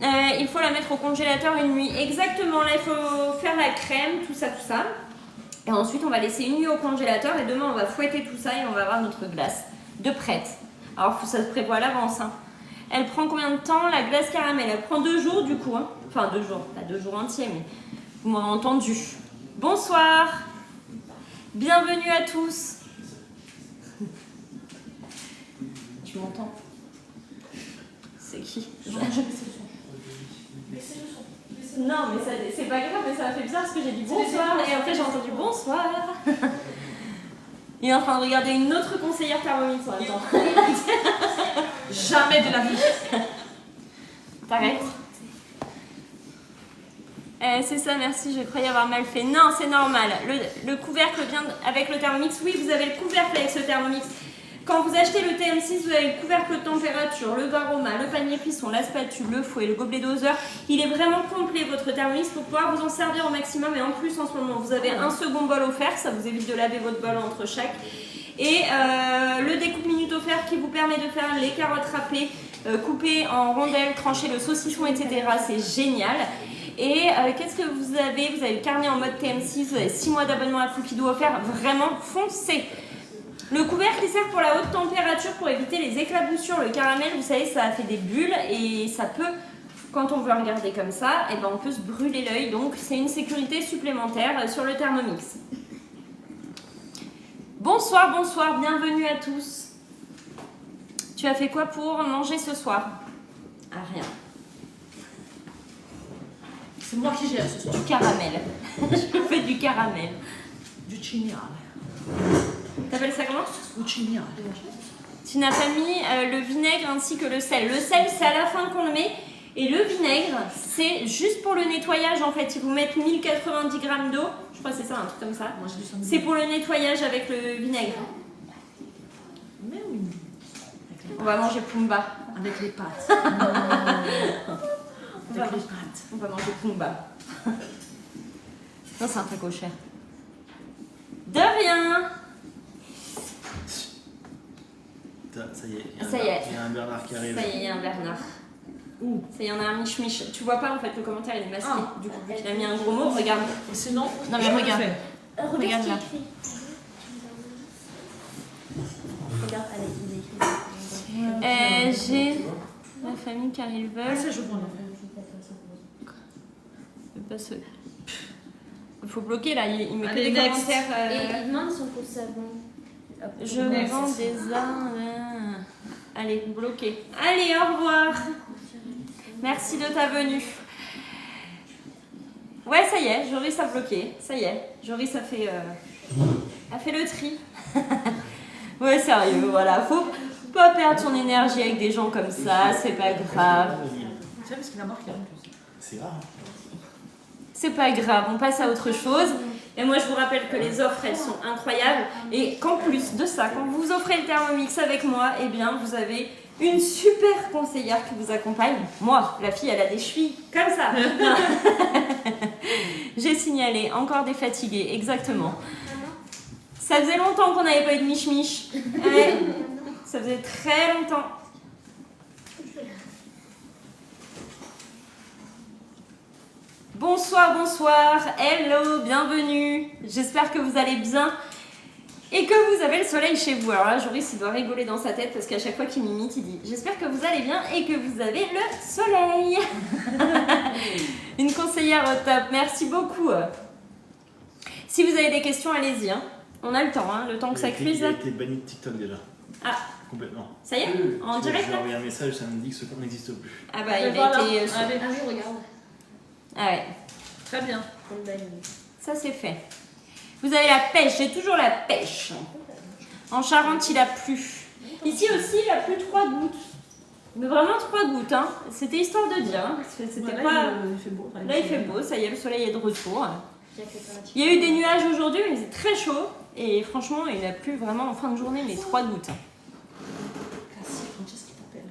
Il faut la mettre au congélateur une nuit. Exactement, là, il faut faire la crème, tout ça. Et ensuite, on va laisser une nuit au congélateur et demain, on va fouetter tout ça et on va avoir notre glace de prête. Alors, ça se prévoit à l'avance. Hein. Elle prend combien de temps, la glace caramel? Elle prend 2 jours, du coup. Hein. Enfin, 2 jours, pas 2 jours entiers, mais vous m'aurez entendu. Bonsoir. Bienvenue à tous. Tu m'entends? C'est qui? Non, mais c'est pas grave, mais ça m'a fait bizarre parce que j'ai dit bonsoir et après j'ai entendu bonsoir. Il est en train de regarder une autre conseillère Thermomix en même temps. Jamais de la vie. T'arrêtes. C'est ça, merci, je croyais avoir mal fait. Non, c'est normal. Le couvercle vient avec le Thermomix. Oui, vous avez le couvercle avec ce Thermomix. Quand vous achetez le TM6, vous avez le couvercle de température, le baroma, le panier cuisson, la spatule, le fouet, le gobelet doseur. Il est vraiment complet votre Thermomix pour pouvoir vous en servir au maximum. Et en plus, en ce moment, vous avez un second bol offert. Ça vous évite de laver votre bol entre chaque. Et le découpe minute offert qui vous permet de faire les carottes râpées, coupées en rondelles, trancher le saucisson, etc. C'est génial. Et qu'est-ce que vous avez? Vous avez le carnet en mode TM6, vous avez 6 mois d'abonnement à Cookie Dough offert. Vraiment, foncez! Le couvercle il sert pour la haute température pour éviter les éclaboussures. Le caramel, vous savez, ça a fait des bulles et ça peut, quand on veut regarder comme ça, et ben on peut se brûler l'œil. Donc c'est une sécurité supplémentaire sur le Thermomix. Bonsoir, bonsoir, bienvenue à tous. Tu as fait quoi pour manger ce soir? Ah, rien. C'est moi qui gère ce soir. Du caramel. Je fais du caramel. Du cignale. T'appelles ça comment? Ou cignale. Tu n'as pas mis le vinaigre ainsi que le sel. Le sel, c'est à la fin qu'on le met. Et le vinaigre, c'est juste pour le nettoyage en fait. Ils vous mettent 1090 grammes d'eau. Je crois que c'est ça, un truc comme ça. Moi, j'ai du sang. C'est pour le nettoyage avec le vinaigre. Mais oui. On va manger Pumba. Avec les pâtes. On va, Avec les pâtes. on va manger Pumba. Non, c'est un taco cher. De rien. Ça y est, Ça y est. il y a un Bernard qui arrive. Ça y est, il y a un Bernard. Ouh. Ça y est, on a un mich-mich. Tu vois pas en fait, le commentaire il est masqué. Ah. Du coup, vu qu'il a mis un gros mot, regarde. Et sinon, Non, mais regarde. Regarde Regarde ce là. qu'il écrit. Regarde, allez, il écrit. J'ai la famille car ils Ah, veulent. ça, je prends. Il faut bloquer là, il met que Allez, des next. commentaires. Et il demande son pot de savon. Je Next. vends des armes. Allez, bloqué. Allez, au revoir. Merci de ta venue. Ouais, ça y est, Joris a bloqué. Ça y est, Joris a fait le tri. Ouais, sérieux, voilà. Faut pas perdre son énergie avec des gens comme ça, c'est pas grave. Tu sais, parce qu'il a marqué en plus. C'est rare. C'est pas grave, on passe à autre chose. Et moi, je vous rappelle que les offres, elles sont incroyables. Et qu'en plus de ça, quand vous offrez le Thermomix avec moi, eh bien, vous avez une super conseillère qui vous accompagne. Moi, la fille, elle a des chevilles comme ça. J'ai signalé, encore des fatigués, exactement. Ça faisait longtemps qu'on n'avait pas eu de mich-mich. Ouais, ça faisait très longtemps. Bonsoir, bonsoir, hello, bienvenue. J'espère que vous allez bien et que vous avez le soleil chez vous. Alors là, Joris, il doit rigoler dans sa tête parce qu'à chaque fois qu'il m'imite, il dit « J'espère que vous allez bien et que vous avez le soleil !» Une conseillère au top, merci beaucoup. Si vous avez des questions, allez-y. Hein. On a le temps, hein, le temps que ça cuise. Il a été banni de TikTok déjà. Ah, Complètement. ça y est? En direct J'ai là? envoyé un message, ça me dit que ce compte n'existe plus. Ah bah, il a Voilà. été... Allez. Ah oui, regarde. Ah ouais. Très bien. On le banni. Ça c'est fait. Vous avez la pêche, j'ai toujours la pêche. En Charente, il a plu. Ici aussi, il a plu 3 gouttes. Mais vraiment 3 gouttes, hein. C'était histoire de dire. Hein. C'était Voilà, pas... il fait beau. Là, il fait beau, ça y est, le soleil est de retour. J'ai fait ça. Il y a eu des nuages aujourd'hui, mais c'est très chaud. Et franchement, il a plu vraiment en fin de journée, mais 3 gouttes. Cassie, Francesca t'appelle.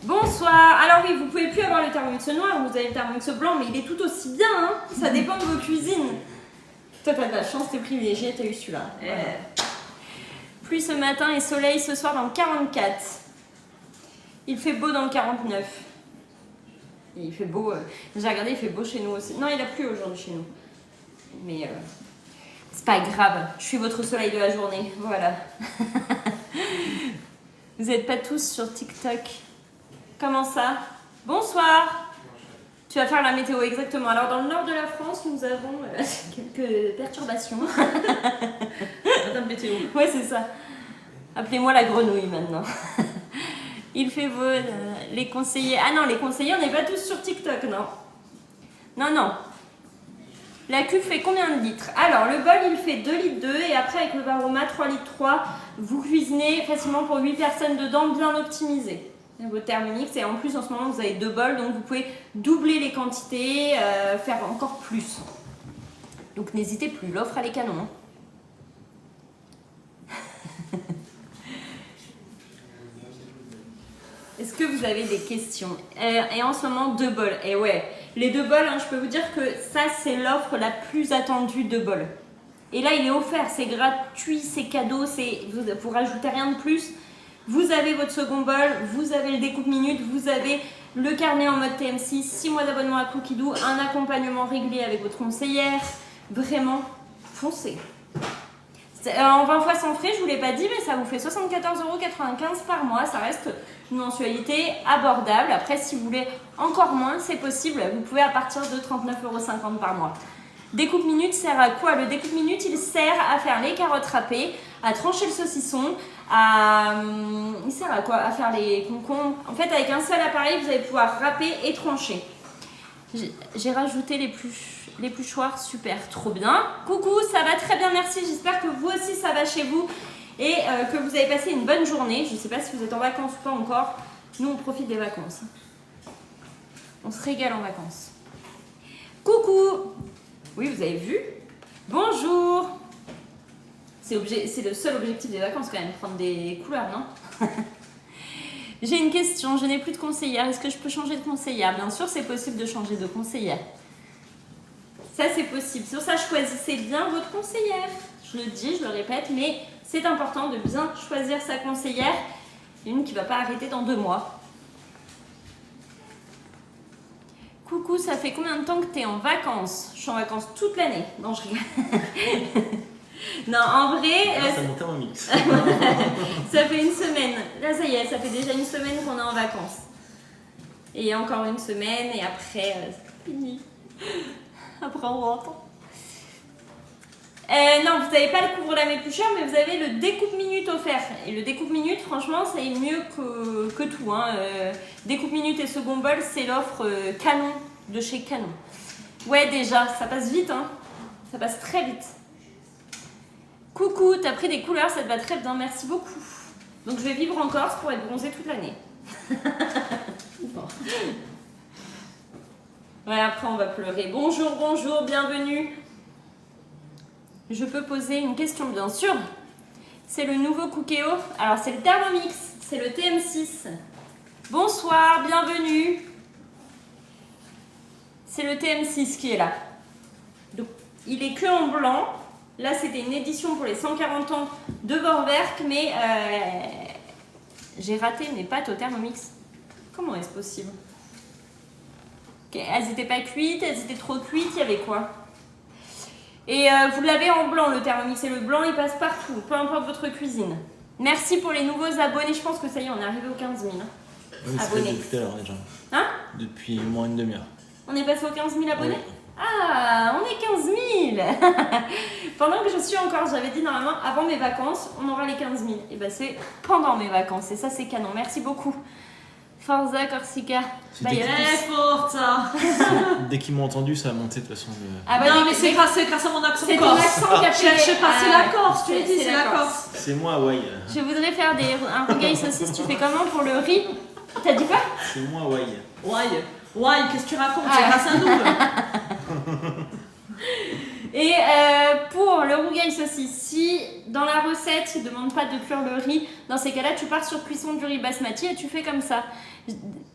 Bonsoir. Alors oui, vous pouvez plus avoir le Thermomix noir, vous avez le Thermomix blanc, mais il est tout aussi bien, hein. Ça dépend de vos cuisines. Toi, t'as de la chance, t'es privilégié, t'as eu celui-là. Voilà. Pluie ce matin et soleil ce soir dans le 44. Il fait beau dans le 49. Et il fait beau, j'ai regardé, il fait beau chez nous aussi. Non, il a plu aujourd'hui chez nous. Mais c'est pas grave, je suis votre soleil de la journée, voilà. Vous n'êtes pas tous sur TikTok. Comment ça? Bonsoir. Tu vas faire la météo, exactement. Alors, dans le nord de la France, nous avons quelques perturbations. Madame météo. Ouais, c'est ça. Appelez-moi la grenouille maintenant. Il fait beau, les conseillers... Ah non, les conseillers, on n'est pas tous sur TikTok, non. Non, non. La cuve fait combien de litres? Alors, le bol, il fait 2 litres 2 et après, avec le Varoma, 3 litres 3. Vous cuisinez facilement pour 8 personnes dedans, bien optimisé. Vos Thermomix, et en plus, en ce moment, vous avez 2 bols, donc vous pouvez doubler les quantités, faire encore plus. Donc, n'hésitez plus, l'offre, elle est canon. Hein. Est-ce que vous avez des questions? Et en ce moment, 2 bols. Et ouais, les 2 bols, hein, je peux vous dire que ça, c'est l'offre la plus attendue de bols. Et là, il est offert, c'est gratuit, c'est cadeau, vous rajoutez rien de plus. Vous avez votre second bol, vous avez le découpe minute, vous avez le carnet en mode TM6, 6 mois d'abonnement à Cookidoo, un accompagnement régulier avec votre conseillère. Vraiment, foncez. En 20 fois sans frais, je ne vous l'ai pas dit, mais ça vous fait 74,95 € par mois. Ça reste une mensualité abordable. Après, si vous voulez encore moins, c'est possible. Vous pouvez à partir de 39,50 € par mois. Découpe minute sert à quoi? Le découpe minute, il sert à faire les carottes râpées à trancher le saucisson, il sert à quoi? À faire les concombres. En fait, avec un seul appareil, vous allez pouvoir râper et trancher. J'ai rajouté les pluchoirs, super, trop bien. Coucou, ça va très bien, merci. J'espère que vous aussi ça va chez vous et que vous avez passé une bonne journée. Je ne sais pas si vous êtes en vacances ou pas encore. Nous, on profite des vacances. On se régale en vacances. Coucou. Oui, vous avez vu? Bonjour. C'est le seul objectif des vacances quand même, prendre des couleurs, non? J'ai une question, je n'ai plus de conseillère. Est-ce que je peux changer de conseillère? Bien sûr, c'est possible de changer de conseillère. Ça, c'est possible. Sur ça, choisissez bien votre conseillère. Je le dis, je le répète, mais c'est important de bien choisir sa conseillère. Une qui ne va pas arrêter dans 2 mois. Coucou, ça fait combien de temps que tu es en vacances? Je suis en vacances toute l'année. Non, je rigole. Non, en vrai... Ça monte en mix. Ça fait une semaine. Là, ça y est, ça fait déjà une semaine qu'on est en vacances. Et encore une semaine, et après, c'est fini. Après, on rentre. Non, vous n'avez pas le couvre-lame le plus cher, mais vous avez le découpe-minute offert. Et le découpe-minute, franchement, c'est mieux que tout. Hein. Découpe-minute et second bol, c'est l'offre Canon de chez Canon. Ouais, déjà, ça passe vite. Hein. Ça passe très vite. Coucou, t'as pris des couleurs, ça te va très bien, merci beaucoup. Donc je vais vivre en Corse pour être bronzée toute l'année. Ouais, après on va pleurer. Bonjour, bonjour, bienvenue. Je peux poser une question, bien sûr. C'est le nouveau Cookéo. Alors c'est le Thermomix, c'est le TM6. Bonsoir, bienvenue. C'est le TM6 qui est là. Donc il est que en blanc. Là, c'était une édition pour les 140 ans de Vorwerk, mais j'ai raté mes pâtes au Thermomix. Comment est-ce possible? Okay, elles n'étaient pas cuites, elles étaient trop cuites, il y avait quoi? Et vous l'avez en blanc, le Thermomix, et le blanc, il passe partout, peu importe votre cuisine. Merci pour les nouveaux abonnés. Je pense que ça y est, on est arrivé aux 15 000 Oui, abonnés. Depuis tout à l'heure, déjà. Hein? Depuis moins une demi-heure. On est passé aux 15 000 abonnés? Oui. Ah, on est 15 000. Pendant que je suis encore, j'avais dit normalement, avant mes vacances, on aura les 15 000. Et ben c'est pendant mes vacances, et ça c'est canon. Merci beaucoup. Forza Corsica. Bah, Forza. Dès qu'ils m'ont entendu, ça a monté de toute façon. Ah bah, Non, mais c'est grâce à mon accent c'est ton corse. accent qui a fait... Je sais pas, c'est la Corse, tu c'est- l'as dit, c'est la Corse. C'est moi, ouais. Je voudrais faire un rougail saucisse. Tu fais comment pour le riz? T'as dit quoi? C'est moi, ouais. Ouais, qu'est-ce que tu racontes? Ah. C'est grâce à nous. Et pour le rougail saucisse, si dans la recette il ne demande pas de cuire le riz, dans ces cas-là tu pars sur cuisson du riz basmati et tu fais comme ça.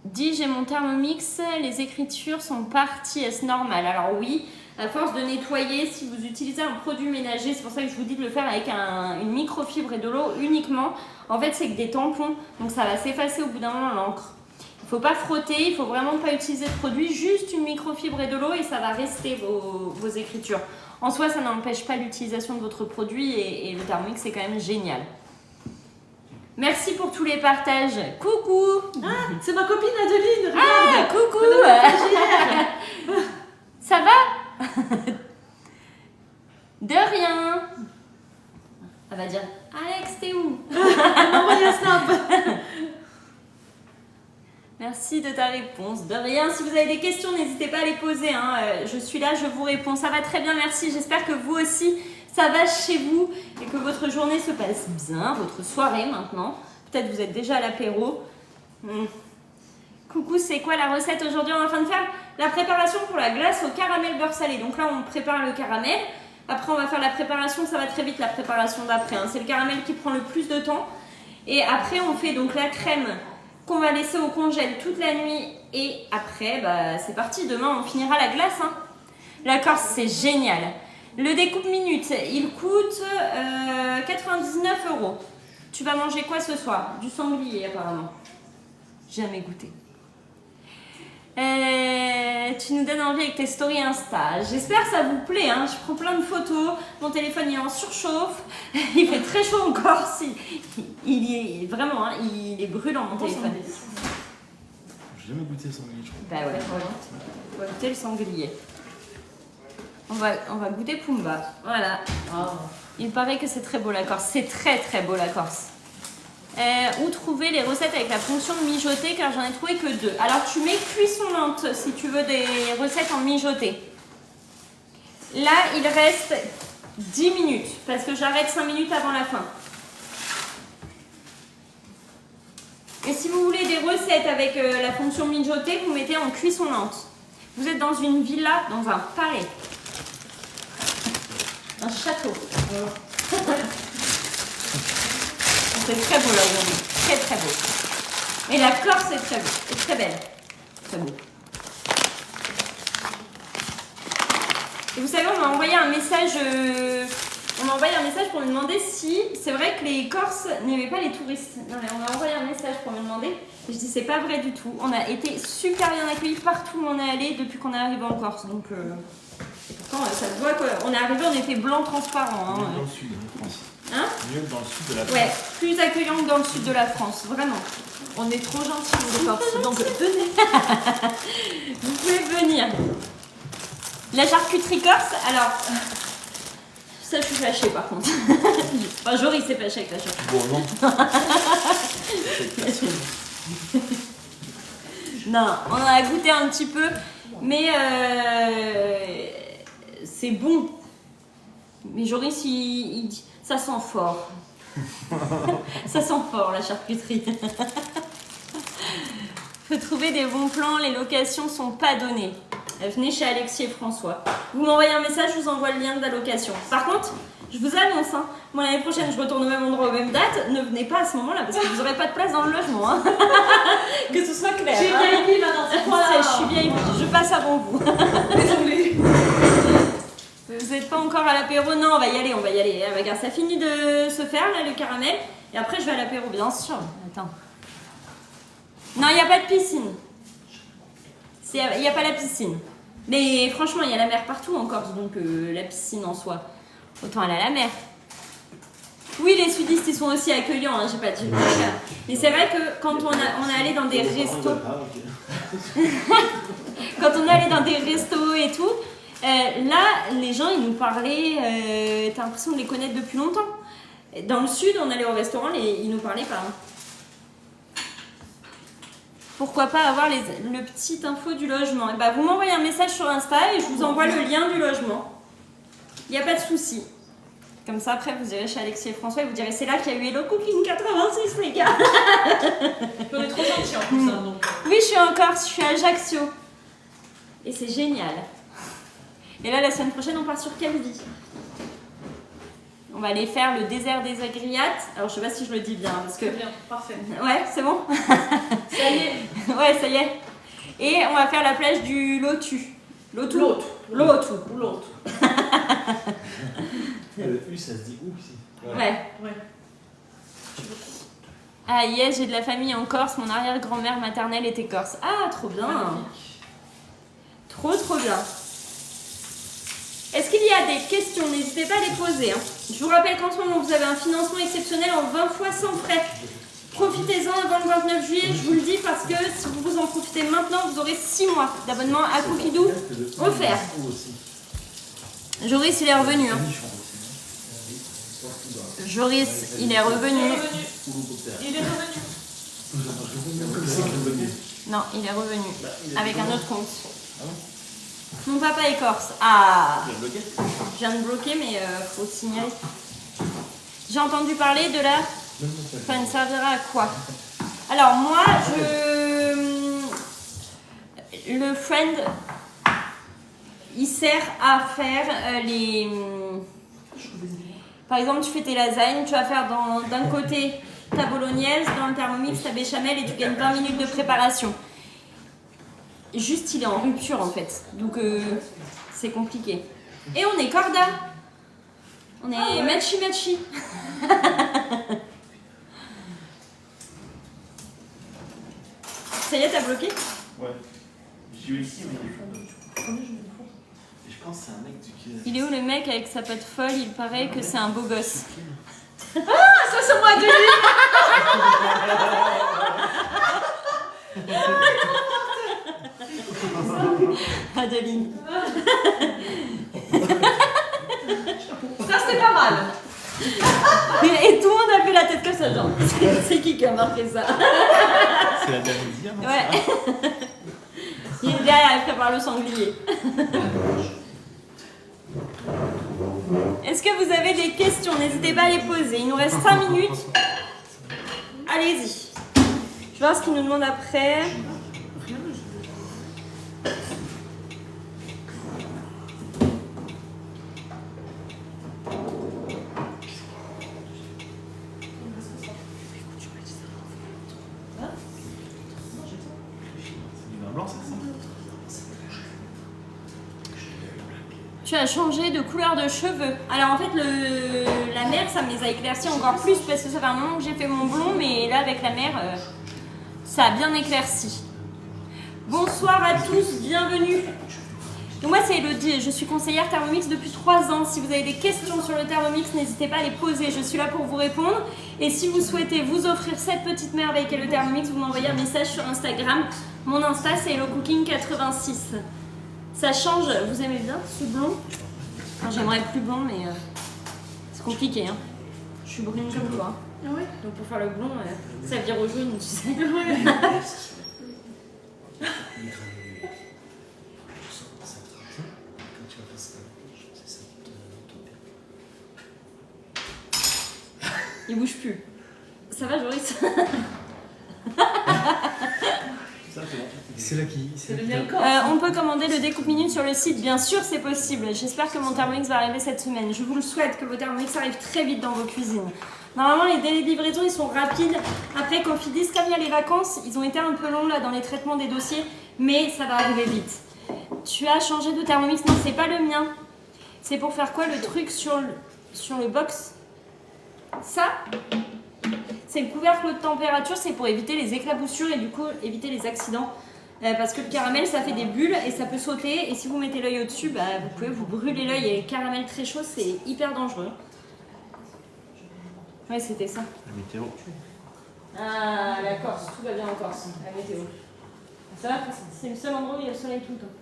Dis j'ai mon Thermomix, les écritures sont parties, est-ce normal? Alors oui, à force de nettoyer, si vous utilisez un produit ménager, c'est pour ça que je vous dis de le faire avec une microfibre et de l'eau uniquement. En fait c'est que des tampons, donc ça va s'effacer au bout d'un moment l'encre. Il ne faut pas frotter, il faut vraiment pas utiliser de produit, juste une microfibre et de l'eau et ça va rester vos écritures. En soi, ça n'empêche pas l'utilisation de votre produit et le Thermomix, c'est quand même génial. Merci pour tous les partages. Coucou! Ah, c'est ma copine Adeline, Ah, regarde. coucou! Ça va? De rien! Elle va dire, Alex, t'es où? Envoyez un snap. Merci de ta réponse. De rien, si vous avez des questions, n'hésitez pas à les poser. Hein. Je suis là, je vous réponds. Ça va très bien, merci. J'espère que vous aussi, ça va chez vous et que votre journée se passe bien, votre soirée maintenant. Peut-être vous êtes déjà à l'apéro. Coucou, c'est quoi la recette aujourd'hui? On est en train de faire la préparation pour la glace au caramel beurre salé. Donc là, on prépare le caramel. Après, on va faire la préparation, ça va très vite la préparation d'après. Hein. C'est le caramel qui prend le plus de temps. Et après, on fait donc la crème qu'on va laisser au congèle toute la nuit et après bah, c'est parti, demain on finira la glace hein. La Corse c'est génial. Le découpe minute il coûte 99 €. Tu vas manger quoi ce soir? Du sanglier apparemment. Jamais goûté. Tu nous donnes envie avec tes stories Insta. J'espère que ça vous plaît. Hein. Je prends plein de photos. Mon téléphone il est en surchauffe. Il fait très chaud en Corse. Il est vraiment, hein, il est brûlant mon téléphone. J'ai jamais goûté le sanglier, je crois. Bah ouais, on va goûter le sanglier. On va goûter Pumba. Voilà. Oh. Il paraît que c'est très beau la Corse. C'est très très beau la Corse. Où trouver les recettes avec la fonction mijoter, car j'en ai trouvé que 2. Alors tu mets cuisson lente si tu veux des recettes en mijoter. Là il reste 10 minutes parce que j'arrête 5 minutes avant la fin. Et si vous voulez des recettes avec la fonction mijoter, vous mettez en cuisson lente. Vous êtes dans une villa, dans un palais, un château. C'est très beau là aujourd'hui, très très beau. Et la Corse est très beau, est très belle, très beau. Et vous savez, on m'a envoyé un message, pour me demander si c'est vrai que les Corses n'aimaient pas les touristes. Non mais on m'a envoyé un message pour me demander. Et je dis c'est pas vrai du tout. On a été super bien accueillis partout où on est allé depuis qu'on est arrivé en Corse. Donc et pourtant ça se voit quoi. On est arrivé, on était blanc transparent. Mieux dans le sud de la France. Hein? Mieux dans le sud de la France. Ouais, plus accueillant que dans le sud de la France, vraiment. On est trop gentils, les Corses, donc venez. Vous pouvez venir. La charcuterie corse, alors... Ça, je suis fâchée par contre. Enfin, Joris s'est fâché avec la charcuterie. Bon, non. Cette personne. Non, on en a goûté un petit peu, mais c'est bon. Mais Joris, il dit, ça sent fort. Ça sent fort la charcuterie. Faut trouver des bons plans, les locations sont pas données. Venez chez Alexis et François. Vous m'envoyez un message, je vous envoie le lien de la location. Par contre, je vous annonce, hein, moi l'année prochaine je retourne au même endroit aux mêmes dates. Ne venez pas à ce moment-là parce que vous n'aurez pas de place dans le logement. Hein. Que ce soit clair. Je suis hein. VIP maintenant, c'est quoi là? Je suis VIP, je passe avant vous. Désolée. Vous n'êtes pas encore à l'apéro? Non, on va y aller, on va y aller. Regarde, ça finit de se faire là, le caramel. Et après je vais à l'apéro, bien sûr. Attends. Non, il n'y a pas de piscine. Il n'y a pas la piscine. Mais franchement, il y a la mer partout en Corse, donc la piscine en soi, autant aller à la mer. Oui, les sudistes, ils sont aussi accueillants, hein, j'ai pas dit le contraire. Mais c'est vrai que quand on est allé dans des restos, quand on est allé dans des restos et tout, là, les gens, ils nous parlaient, t'as l'impression de les connaître depuis longtemps. Dans le sud, on allait au restaurant, ils nous parlaient pas. Hein. Pourquoi pas avoir le petit info du logement? Et bah, vous m'envoyez un message sur Insta et je vous envoie le lien du logement. Il n'y a pas de souci. Comme ça, après, vous irez chez Alexis et François et vous direz c'est là qu'il y a eu Hello Cooking 86, les gars. On est trop gentils en plus. Hein, donc. Oui, je suis en Corse, je suis à Ajaccio. Et c'est génial. Et là, la semaine prochaine, on part sur Calvi. On va aller faire le désert des Agriates. Alors, je sais pas si je le dis bien parce que... C'est bien, parfait. Ouais, c'est bon. Ça y est. Ouais, ça y est. Et on va faire la plage du Lotu. Lotu. L'autre. Lotu. Ou l'autre. Le U, ça se dit où ici? Ouais. Ouais. Ah yes, j'ai de la famille en Corse. Mon arrière-grand-mère maternelle était corse. Ah, trop bien. Magnifique. Trop, trop bien. Est-ce qu'il y a des questions? N'hésitez pas à les poser. Hein. Je vous rappelle qu'en ce moment, vous avez un financement exceptionnel en 20 fois sans frais. Profitez-en avant le 29 juillet, je vous le dis, parce que si vous en profitez maintenant, vous aurez 6 mois d'abonnement à Cookidoo offert. Joris, il est revenu. Hein. Joris, il est revenu. Il est revenu. Non, il est revenu. Avec un autre compte. Mon papa est corse. Ah, je viens de bloquer, mais faut signaler. J'ai entendu parler de la... Ça ne servira à quoi? Alors moi, le friend, il sert à faire les... Par exemple, tu fais tes lasagnes, tu vas faire d'un côté ta bolognaise, dans le Thermomix ta béchamel et tu gagnes 20 minutes de préparation. Juste, il est en rupture en fait, donc c'est compliqué. Et on est corda. On est matchi. Ça y est, t'as bloqué? Ouais. Je suis ici, mais je pense que c'est un mec du cul. Il est où le mec avec sa patte folle? Il paraît que c'est un beau gosse. Ah, ça c'est moi, Adeline. Adeline. Ça c'était pas mal. Et tout le monde a fait la tête comme ça, genre, c'est qui a marqué ça? C'est la dernière dire. Ouais. Il est derrière, il prépare le sanglier. Est-ce que vous avez des questions? N'hésitez pas à les poser. Il nous reste 5 minutes. Allez-y. Je vais voir ce qu'il nous demande après. C'est du vin blanc, c'est ça? Tu as changé de couleur de cheveux. Alors en fait, la mer, ça me les a éclaircis encore plus parce que ça fait un moment que j'ai fait mon blond, mais là avec la mer, ça a bien éclairci. Bonsoir à tous, bienvenue. Donc moi c'est Elodie, je suis conseillère Thermomix depuis 3 ans. Si vous avez des questions sur le Thermomix, n'hésitez pas à les poser, je suis là pour vous répondre. Et si vous souhaitez vous offrir cette petite merveille qu'est le Thermomix, vous m'envoyez un message sur Instagram. Mon Insta c'est HelloCooking86. Ça change, vous aimez bien ce blond? Enfin, j'aimerais plus blond, mais c'est compliqué. Hein. Je suis brune comme toi. Ah ouais? Donc pour faire le blond, ça vire au jaune, tu sais. Il bouge plus. Ça va, Joris? C'est là qui. C'est le lien corps. On peut commander le découpe minute sur le site, bien sûr c'est possible. J'espère que mon Thermomix va arriver cette semaine. Je vous le souhaite que vos Thermomix arrivent très vite dans vos cuisines. Normalement les délais de livraison ils sont rapides. Après Cofidis, comme il y a les vacances, ils ont été un peu longs là dans les traitements des dossiers, mais ça va arriver vite. Tu as changé de Thermomix? Non, c'est pas le mien. C'est pour faire quoi le truc sur le box? Ça, c'est le couvercle de température, c'est pour éviter les éclaboussures et du coup éviter les accidents. Parce que le caramel ça fait des bulles et ça peut sauter et si vous mettez l'œil au-dessus, bah, vous pouvez vous brûler l'œil et le caramel très chaud c'est hyper dangereux. Ouais, c'était ça. La météo. Ah, la Corse, tout va bien en Corse, la météo. Ça va, c'est le seul endroit où il y a le soleil tout le temps.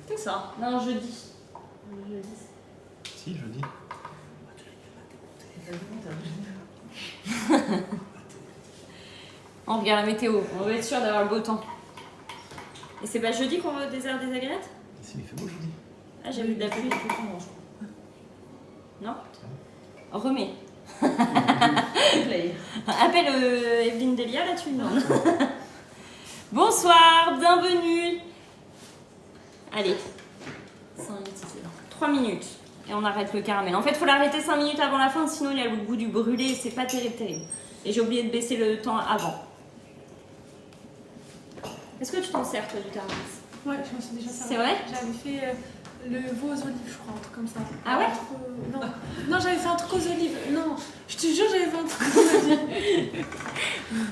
C'est ça. Non, jeudi. Si, je dis. On regarde la météo, on va être sûr d'avoir le beau temps. Et c'est pas jeudi qu'on va au désert des Aganettes? Si, il fait beau, je dis. Ah, j'ai vu de la pluie. Non? Remets. Appelle Evelyne Delia là-dessus, non? Bonsoir, bienvenue. Allez, 3 minutes et on arrête le caramel. En fait, il faut l'arrêter 5 minutes avant la fin, sinon il a le goût du brûlé et c'est pas terrible. Et j'ai oublié de baisser le temps avant. Est-ce que tu t'en sers toi du Thermomix? Ouais, je me suis déjà servi. C'est vrai? J'avais fait le veau aux olives, je crois, un truc comme ça. Ah ouais? Non, non, j'avais fait un truc aux olives. Non, je te jure, j'avais fait un truc aux olives.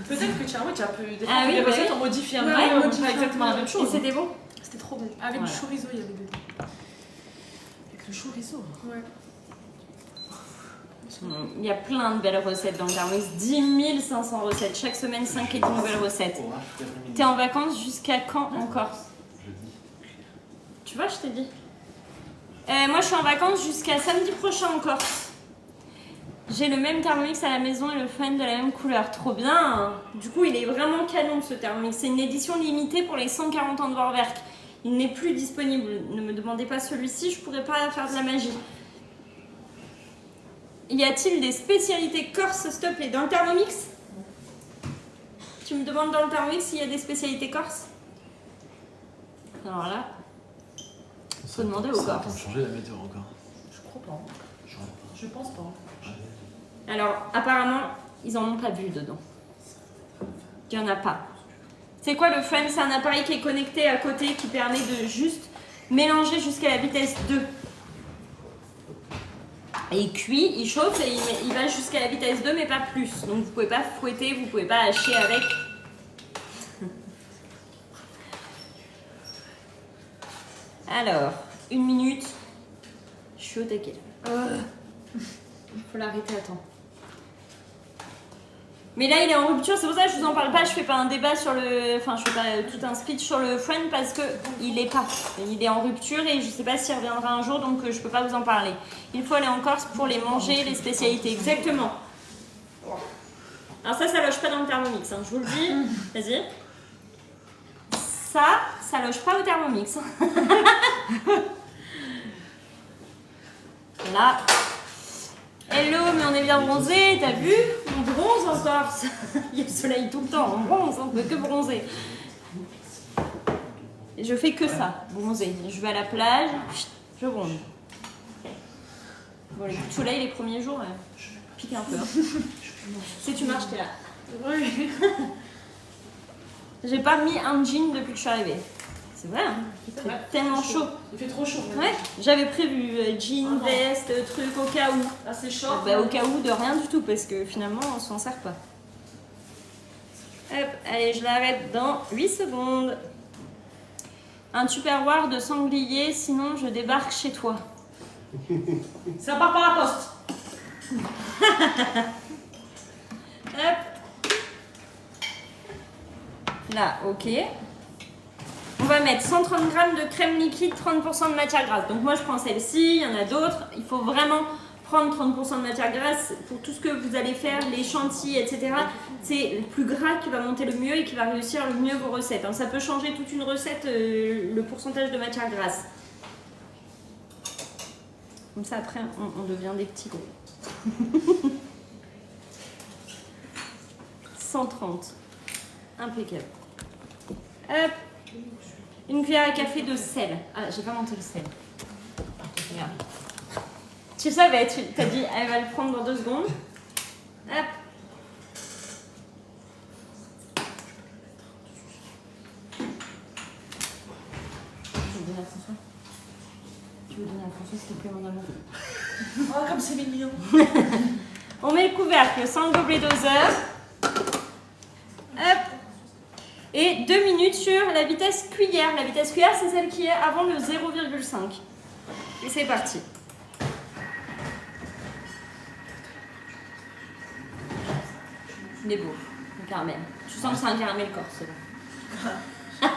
Peut-être que tu as pu des Ah oui, des bah recettes, oui. on modifie un peu, Ouais, on on fait pas exactement la même Et chose. c'était bon? C'était trop bon. Avec Voilà. du chorizo, il y avait dedans. Avec le chorizo? Ouais. Il y a plein de belles recettes dans le Thermomix. 10 500 recettes. Chaque semaine, 5 et 10 nouvelles recettes. T'es en vacances jusqu'à quand en Corse? Tu vois, je t'ai dit. Moi, je suis en vacances jusqu'à samedi prochain en Corse. J'ai le même Thermomix à la maison et le fan de la même couleur. Trop bien. Du coup, il est vraiment canon ce Thermomix. C'est une édition limitée pour les 140 ans de Vorwerk. Il n'est plus disponible. Ne me demandez pas celui-ci, je pourrais pas faire de la magie. Y a-t-il des spécialités corses, s'il te plaît, dans le Thermomix? Tu me demandes dans le Thermomix s'il y a des spécialités corses? Alors là, faut demander aux Ça va Corses. changer la météo encore. Je crois pas. Je pense pas. Alors, apparemment, ils en ont pas vu dedans. Il n'y en a pas. C'est quoi le fan? C'est un appareil qui est connecté à côté qui permet de juste mélanger jusqu'à la vitesse 2. Et il cuit, il chauffe et il va jusqu'à la vitesse 2 mais pas plus. Donc vous pouvez pas fouetter, vous pouvez pas hacher avec. Alors, 1 minute. Je suis au taquet. Il faut l'arrêter à temps. Mais là, il est en rupture, c'est pour ça que je vous en parle pas. Je fais pas un débat sur le. Enfin, je fais pas tout un speech sur le friend parce que il est pas. Il est en rupture et je sais pas s'il reviendra un jour, donc je peux pas vous en parler. Il faut aller en Corse pour les manger, les spécialités. Exactement. Alors, ça loge pas dans le Thermomix, hein, je vous le dis. Vas-y. Ça loge pas au Thermomix. Là. Hello, mais on est bien bronzé, t'as vu? On bronze en Corse. Il y a le soleil tout le temps, on bronze, on ne peut que bronzer. Et je fais que ça, bronzer. Je vais à la plage, je bronze. Bon, les coups de soleil les premiers jours, pique un peu. Hein. Si tu marches, t'es là. Oui. J'ai pas mis un jean depuis que je suis arrivée. C'est vrai, hein. Il fait tellement chaud. Il fait trop chaud. Ouais, j'avais prévu jean, veste, truc au cas où. Là, c'est chaud. Bah, au cas où de rien du tout, parce que finalement on s'en sert pas. Hop, allez, je l'arrête dans 8 secondes. Un tupperware de sanglier, sinon je débarque chez toi. Ça part par la poste. Hop. Là, ok. On va mettre 130 g de crème liquide, 30% de matière grasse. Donc moi je prends celle-ci, il y en a d'autres. Il faut vraiment prendre 30% de matière grasse pour tout ce que vous allez faire, les chantilly, etc. C'est le plus gras qui va monter le mieux et qui va réussir le mieux vos recettes. Ça peut changer toute une recette, le pourcentage de matière grasse. Comme ça après on devient des petits gros. 130. Impeccable. Hop. Une cuillère à café de sel. Ah, j'ai pas monté le sel. Regarde. Tu savais, t'as dit, elle va le prendre dans 2 secondes. Hop. Je vais donner à François. Tu veux donner à François, s'il te plaît, mon amour. Oh, comme c'est mignon. On met le couvercle sans le gobelet doseur. Hop. Et 2 minutes sur la vitesse cuillère. La vitesse cuillère, c'est celle qui est avant le 0,5. Et c'est parti. Il est beau, le caramel. Je sens que c'est un caramel corse, là.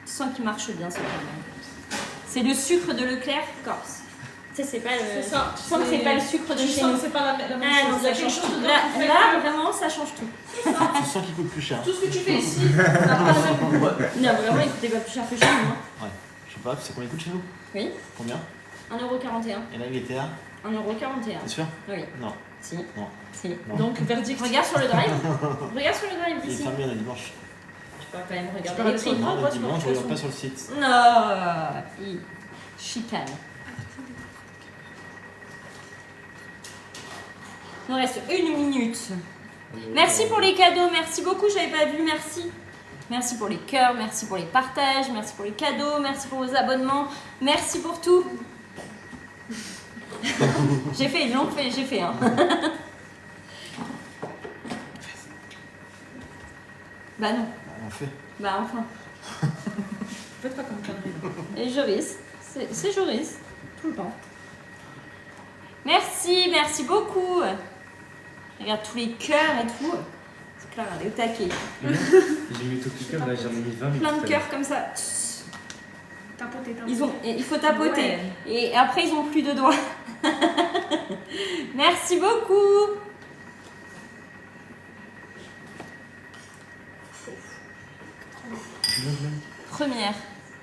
Tu sens qu'il marche bien, ce caramel. C'est le sucre de Leclerc corse. Tu sais, c'est pas le... C'est ça. Je sens que c'est pas le sucre de Tu chez sens nous. que c'est pas la même Ah non, chose. Il y a ça quelque change chose tout. dedans Là, qui fait là, que vraiment, ça change tout. Tu sens qu'il coûte plus cher. tout ce que tu fais ici n'a pas le même goût. Non, vraiment, il coûtait pas plus cher que chez nous. Hein. Ouais. Je sais pas, tu sais combien il coûte chez nous? Oui, Combien? 1,41 €. Et là, il était à? 1,41 €. T'es sûr? Oui. Non. Si. Non. Si. Non. Donc, verdict. Regarde sur le drive. Regarde sur le drive Il est d'ici. fermé, on est dimanche. Tu peux quand même peux regarder les regarder prix. sur le Non, ouais, le tu dimanche, je vois, regarde pas sur le site. Non, il chicane. Il nous reste 1 minute. Merci pour les cadeaux, merci beaucoup, j'avais pas vu, merci. Merci pour les cœurs, merci pour les partages, merci pour les cadeaux, merci pour vos abonnements, merci pour tout. J'ai fait, j'ai fait. Hein. Bah non, On fait. bah enfin. Faites pas comme connerie. Et Joris, c'est Joris, tout le temps. Merci, merci beaucoup. Regarde tous les cœurs et tout. C'est clair, elle est au taquet. J'ai mis tout le cœur, là j'en ai mis 20 minutes. Plein de cœurs comme ça. Tapoter. Il faut tapoter. Ouais. Et après, ils ont plus de doigts. Merci beaucoup. Première.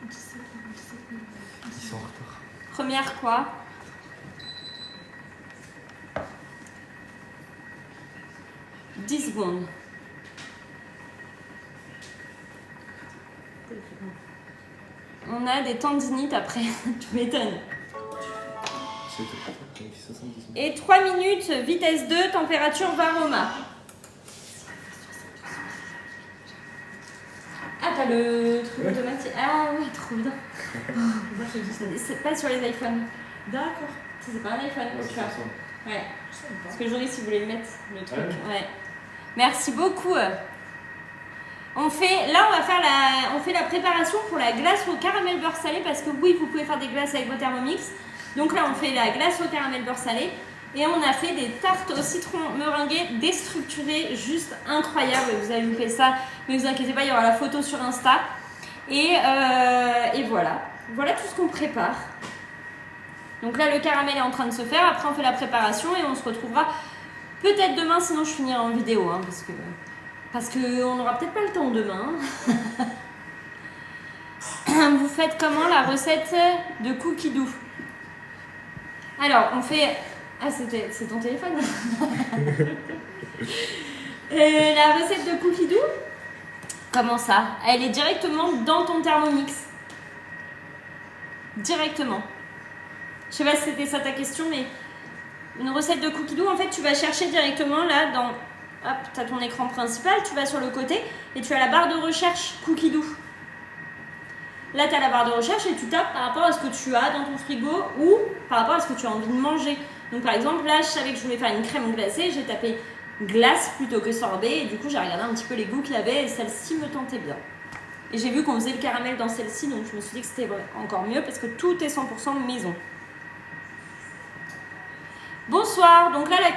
Ils sont en retard. Première quoi? « 10 secondes. On a des tendinites après, tu m'étonnes. C'est tout. 70. Et 3 minutes, vitesse 2, température Varoma. Ah, t'as le truc automatique. Ah oui, trop bien. C'est pas sur les iPhones. D'accord. Ça, c'est pas un iPhone, tu vois. Ouais. Parce que Joris, il voulait le mettre, le truc. Ouais. Merci beaucoup. On fait la préparation pour la glace au caramel beurre salé parce que oui, vous pouvez faire des glaces avec vos Thermomix. Donc là, on fait la glace au caramel beurre salé. Et on a fait des tartes au citron meringuées déstructurées, juste incroyables. Vous avez loupé ça, mais vous inquiétez pas, il y aura la photo sur Insta. Et voilà. Voilà tout ce qu'on prépare. Donc là, le caramel est en train de se faire. Après, on fait la préparation et on se retrouvera peut-être demain, sinon je finirai en vidéo. Hein, parce qu'on n'aura peut-être pas le temps demain. Vous faites comment la recette de cookie doux? Alors, on fait... Ah, c'est ton téléphone. La recette de cookie doux, comment ça? Elle est directement dans ton Thermomix. Directement. Je sais pas si c'était ça ta question, mais une recette de cookie doux, en fait, tu vas chercher directement là dans... Hop, tu as ton écran principal, tu vas sur le côté et tu as la barre de recherche cookie doux. Là, tu as la barre de recherche et tu tapes par rapport à ce que tu as dans ton frigo ou par rapport à ce que tu as envie de manger. Donc, par exemple, là, je savais que je voulais faire une crème glacée, j'ai tapé glace plutôt que sorbet et du coup, j'ai regardé un petit peu les goûts qu'il y avait et celle-ci me tentait bien. Et j'ai vu qu'on faisait le caramel dans celle-ci, donc je me suis dit que c'était encore mieux parce que tout est 100% maison. Bonsoir, donc là, la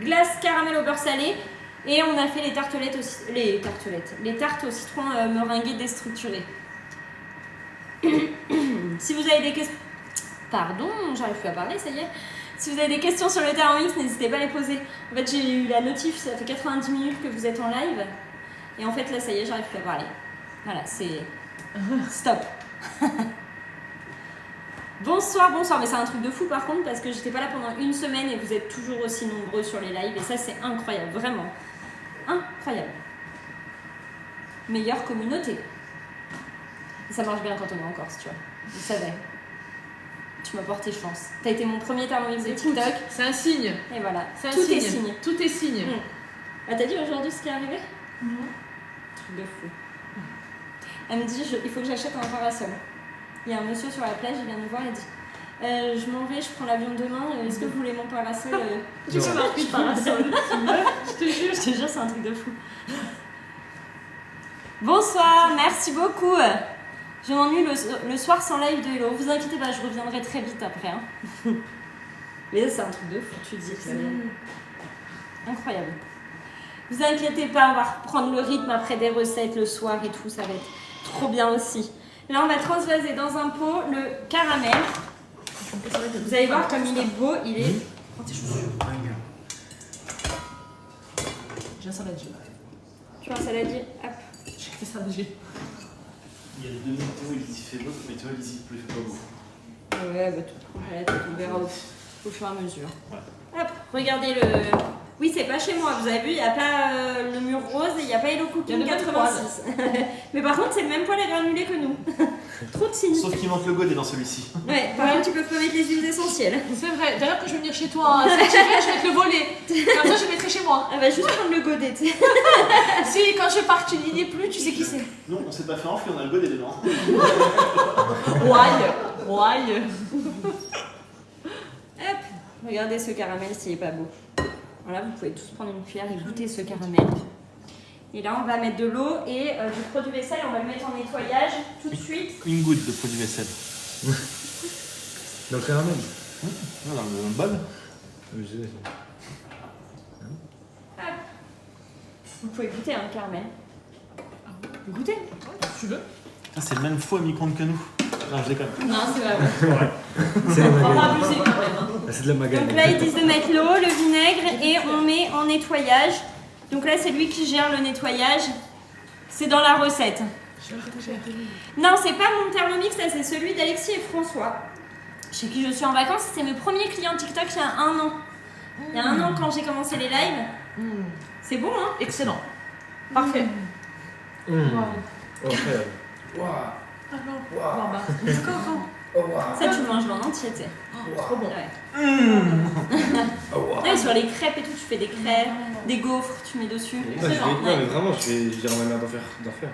glace caramel au beurre salé et on a fait les tartelettes aussi, les tartes au citron meringuées déstructurées. Si vous avez des questions... Pardon, j'arrive plus à parler, ça y est. Si vous avez des questions sur le Thermomix, n'hésitez pas à les poser. En fait, j'ai eu la notif, ça fait 90 minutes que vous êtes en live. Et en fait, là, ça y est, j'arrive plus à parler. Voilà, c'est... Stop. Bonsoir, bonsoir. Mais c'est un truc de fou, par contre, parce que j'étais pas là pendant une semaine et vous êtes toujours aussi nombreux sur les lives. Et ça, c'est incroyable, vraiment. Incroyable. Meilleure communauté. Et ça marche bien quand on est en Corse, tu vois. Vous savez. Tu m'as porté chance. T'as été mon premier Thermomix de TikTok. C'est un signe. Et voilà. C'est un Tout signe. est signe. Tout est signe. Ah, t'as dit aujourd'hui ce qui est arrivé? Non. Truc de fou. Elle me dit, il faut que j'achète un parasol. Il y a un monsieur sur la plage, il vient me voir et dit je m'en vais, je prends l'avion demain, est-ce que vous voulez mon parasol? Tu peux marquer parasol. Je te jure, c'est un truc de fou. Bonsoir, merci beaucoup. Je m'ennuie le soir sans live de Hello. Vous inquiétez pas, je reviendrai très vite après. Hein. Mais là, c'est un truc de fou, tu te dis. Incroyable. Vous inquiétez pas, on va reprendre le rythme après des recettes le soir et tout, ça va être trop bien aussi. Là, on va transvaser dans un pot le caramel. Vous allez voir comme il est beau, il est... Oh, tes chaussures. J'ai un saladier. Tu vois un saladier? Hop. J'ai fait saladier. Il y a des météos, il fait beau, météo, il dit il fait pas beau. Ouais, bah tout. On verra au fur et à mesure. Ouais. Hop, regardez le... Oui, c'est pas chez moi, vous avez vu, il n'y a pas le mur rose et il n'y a pas Hello Cooking 86. Mais par contre, c'est le même poil à granulés que nous. Trop de signes. Sauf qu'il manque le godet dans celui-ci. Ouais, par contre, tu peux pas mettre les huiles essentielles. C'est vrai. D'ailleurs, quand je vais venir chez toi cet hiver, je vais te le voler. Comme ça, je le mettrai chez moi. Elle va juste prendre le godet, tu sais. Si, quand je pars, tu n'y es plus, tu sais qui c'est. Non, on s'est pas fait enfler, on a le godet dedans. Ouaille. Hop, regardez ce caramel s'il est pas beau. Voilà, vous pouvez tous prendre une cuillère et goûter ce caramel. Et là, on va mettre de l'eau et du produit vaisselle, on va le mettre en nettoyage tout de suite. Une goutte de produit vaisselle. Dans le caramel. Non, dans le bol. Hop. Vous pouvez goûter un caramel. Goûtez. Tu veux? Ça, c'est le même faux à micro-ondes que nous. Non, je déconne. Non, c'est vrai. C'est la On va magane. abuser quand même. Hein. Ah, c'est de la magane. Donc là, ils disent de mettre l'eau, le vinaigre et on met en nettoyage. Donc là, c'est lui qui gère le nettoyage. C'est dans la recette. Non, c'est pas mon Thermomix, là, c'est celui d'Alexis et François. Chez qui je suis en vacances, c'est mes premiers clients TikTok il y a 1 an. Il y a 1 an quand j'ai commencé les lives. C'est bon, hein? Excellent. Parfait. Oh, incroyable. Waouh. Wow, bah. Oh, waouh. Ça, tu le manges en entier, tu sais. Trop bon. Ouais. Oh, waouh. Ouais, sur les crêpes et tout, tu fais des crêpes, des gaufres, tu mets dessus. Non, non, mais vraiment, je vais dire à ma mère d'en faire.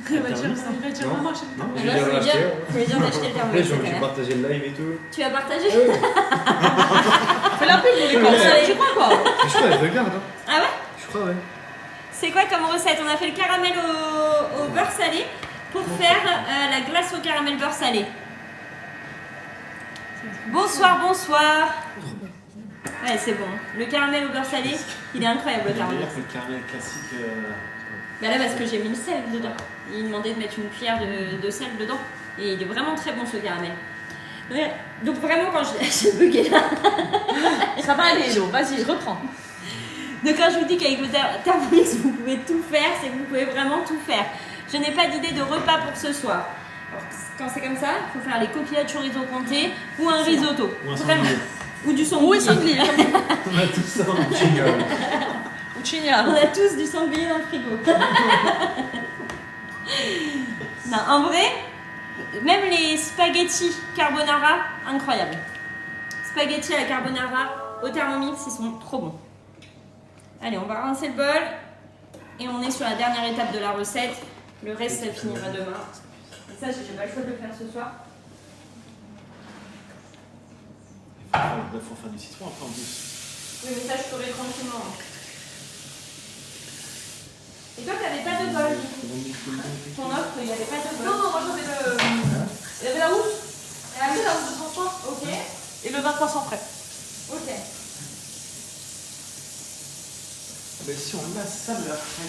Il va dire Non. maman, j'aime Non, pas. je Là, vais dire faut lui l'acheter. dire d'acheter le Après, Thermomix. je vais partager le live et tout. Tu vas partager? Fais la pub pour les Corses. Je crois quoi. Mais je crois, elle regarde. Hein. Ah ouais? Je crois, ouais. C'est quoi comme recette? On a fait le caramel au beurre salé pour faire la glace au caramel beurre salé. Bonsoir, bonsoir. Ouais, c'est bon. Le caramel au beurre salé, il est incroyable le Le caramel. meilleur, c'est le caramel classique. Bah là, parce que j'ai mis le sel dedans. Il demandait de mettre une cuillère de sel dedans. Et il est vraiment très bon ce caramel. Ouais. Donc vraiment, quand j'ai bugué là. Ça va aller, Hello. Vas-y, reprends. Donc quand je vous dis qu'avec le Thermomix, vous pouvez tout faire, c'est que vous pouvez vraiment tout faire. Je n'ai pas d'idée de repas pour ce soir. Alors, quand c'est comme ça, il faut faire les coquillages chorizo comté ou un risotto. Ou un Vraiment. sanglier. Ou du Oui, sanglier. sanglier. On a tout ça en jingle. Ou Chinia. On a tous du sanglier dans le frigo. Non, en vrai, même les spaghettis carbonara, incroyable. Spaghettis à la carbonara au Thermomix, ils sont trop bons. Allez, on va rincer le bol. Et on est sur la dernière étape de la recette. Le reste, ça finira demain. Et ça, j'ai pas le choix de le faire ce soir. Il faut faire du citron après en plus. Oui, mais ça, je ferai tranquillement. Et toi, t'avais pas de bol. Ton offre, il n'y avait pas de bol. Non, non, moi j'avais le. Il y avait la housse. Il y avait la housse de François. Ok, Et le vin croissant frais. ok. Mais si on laisse ça, mais après.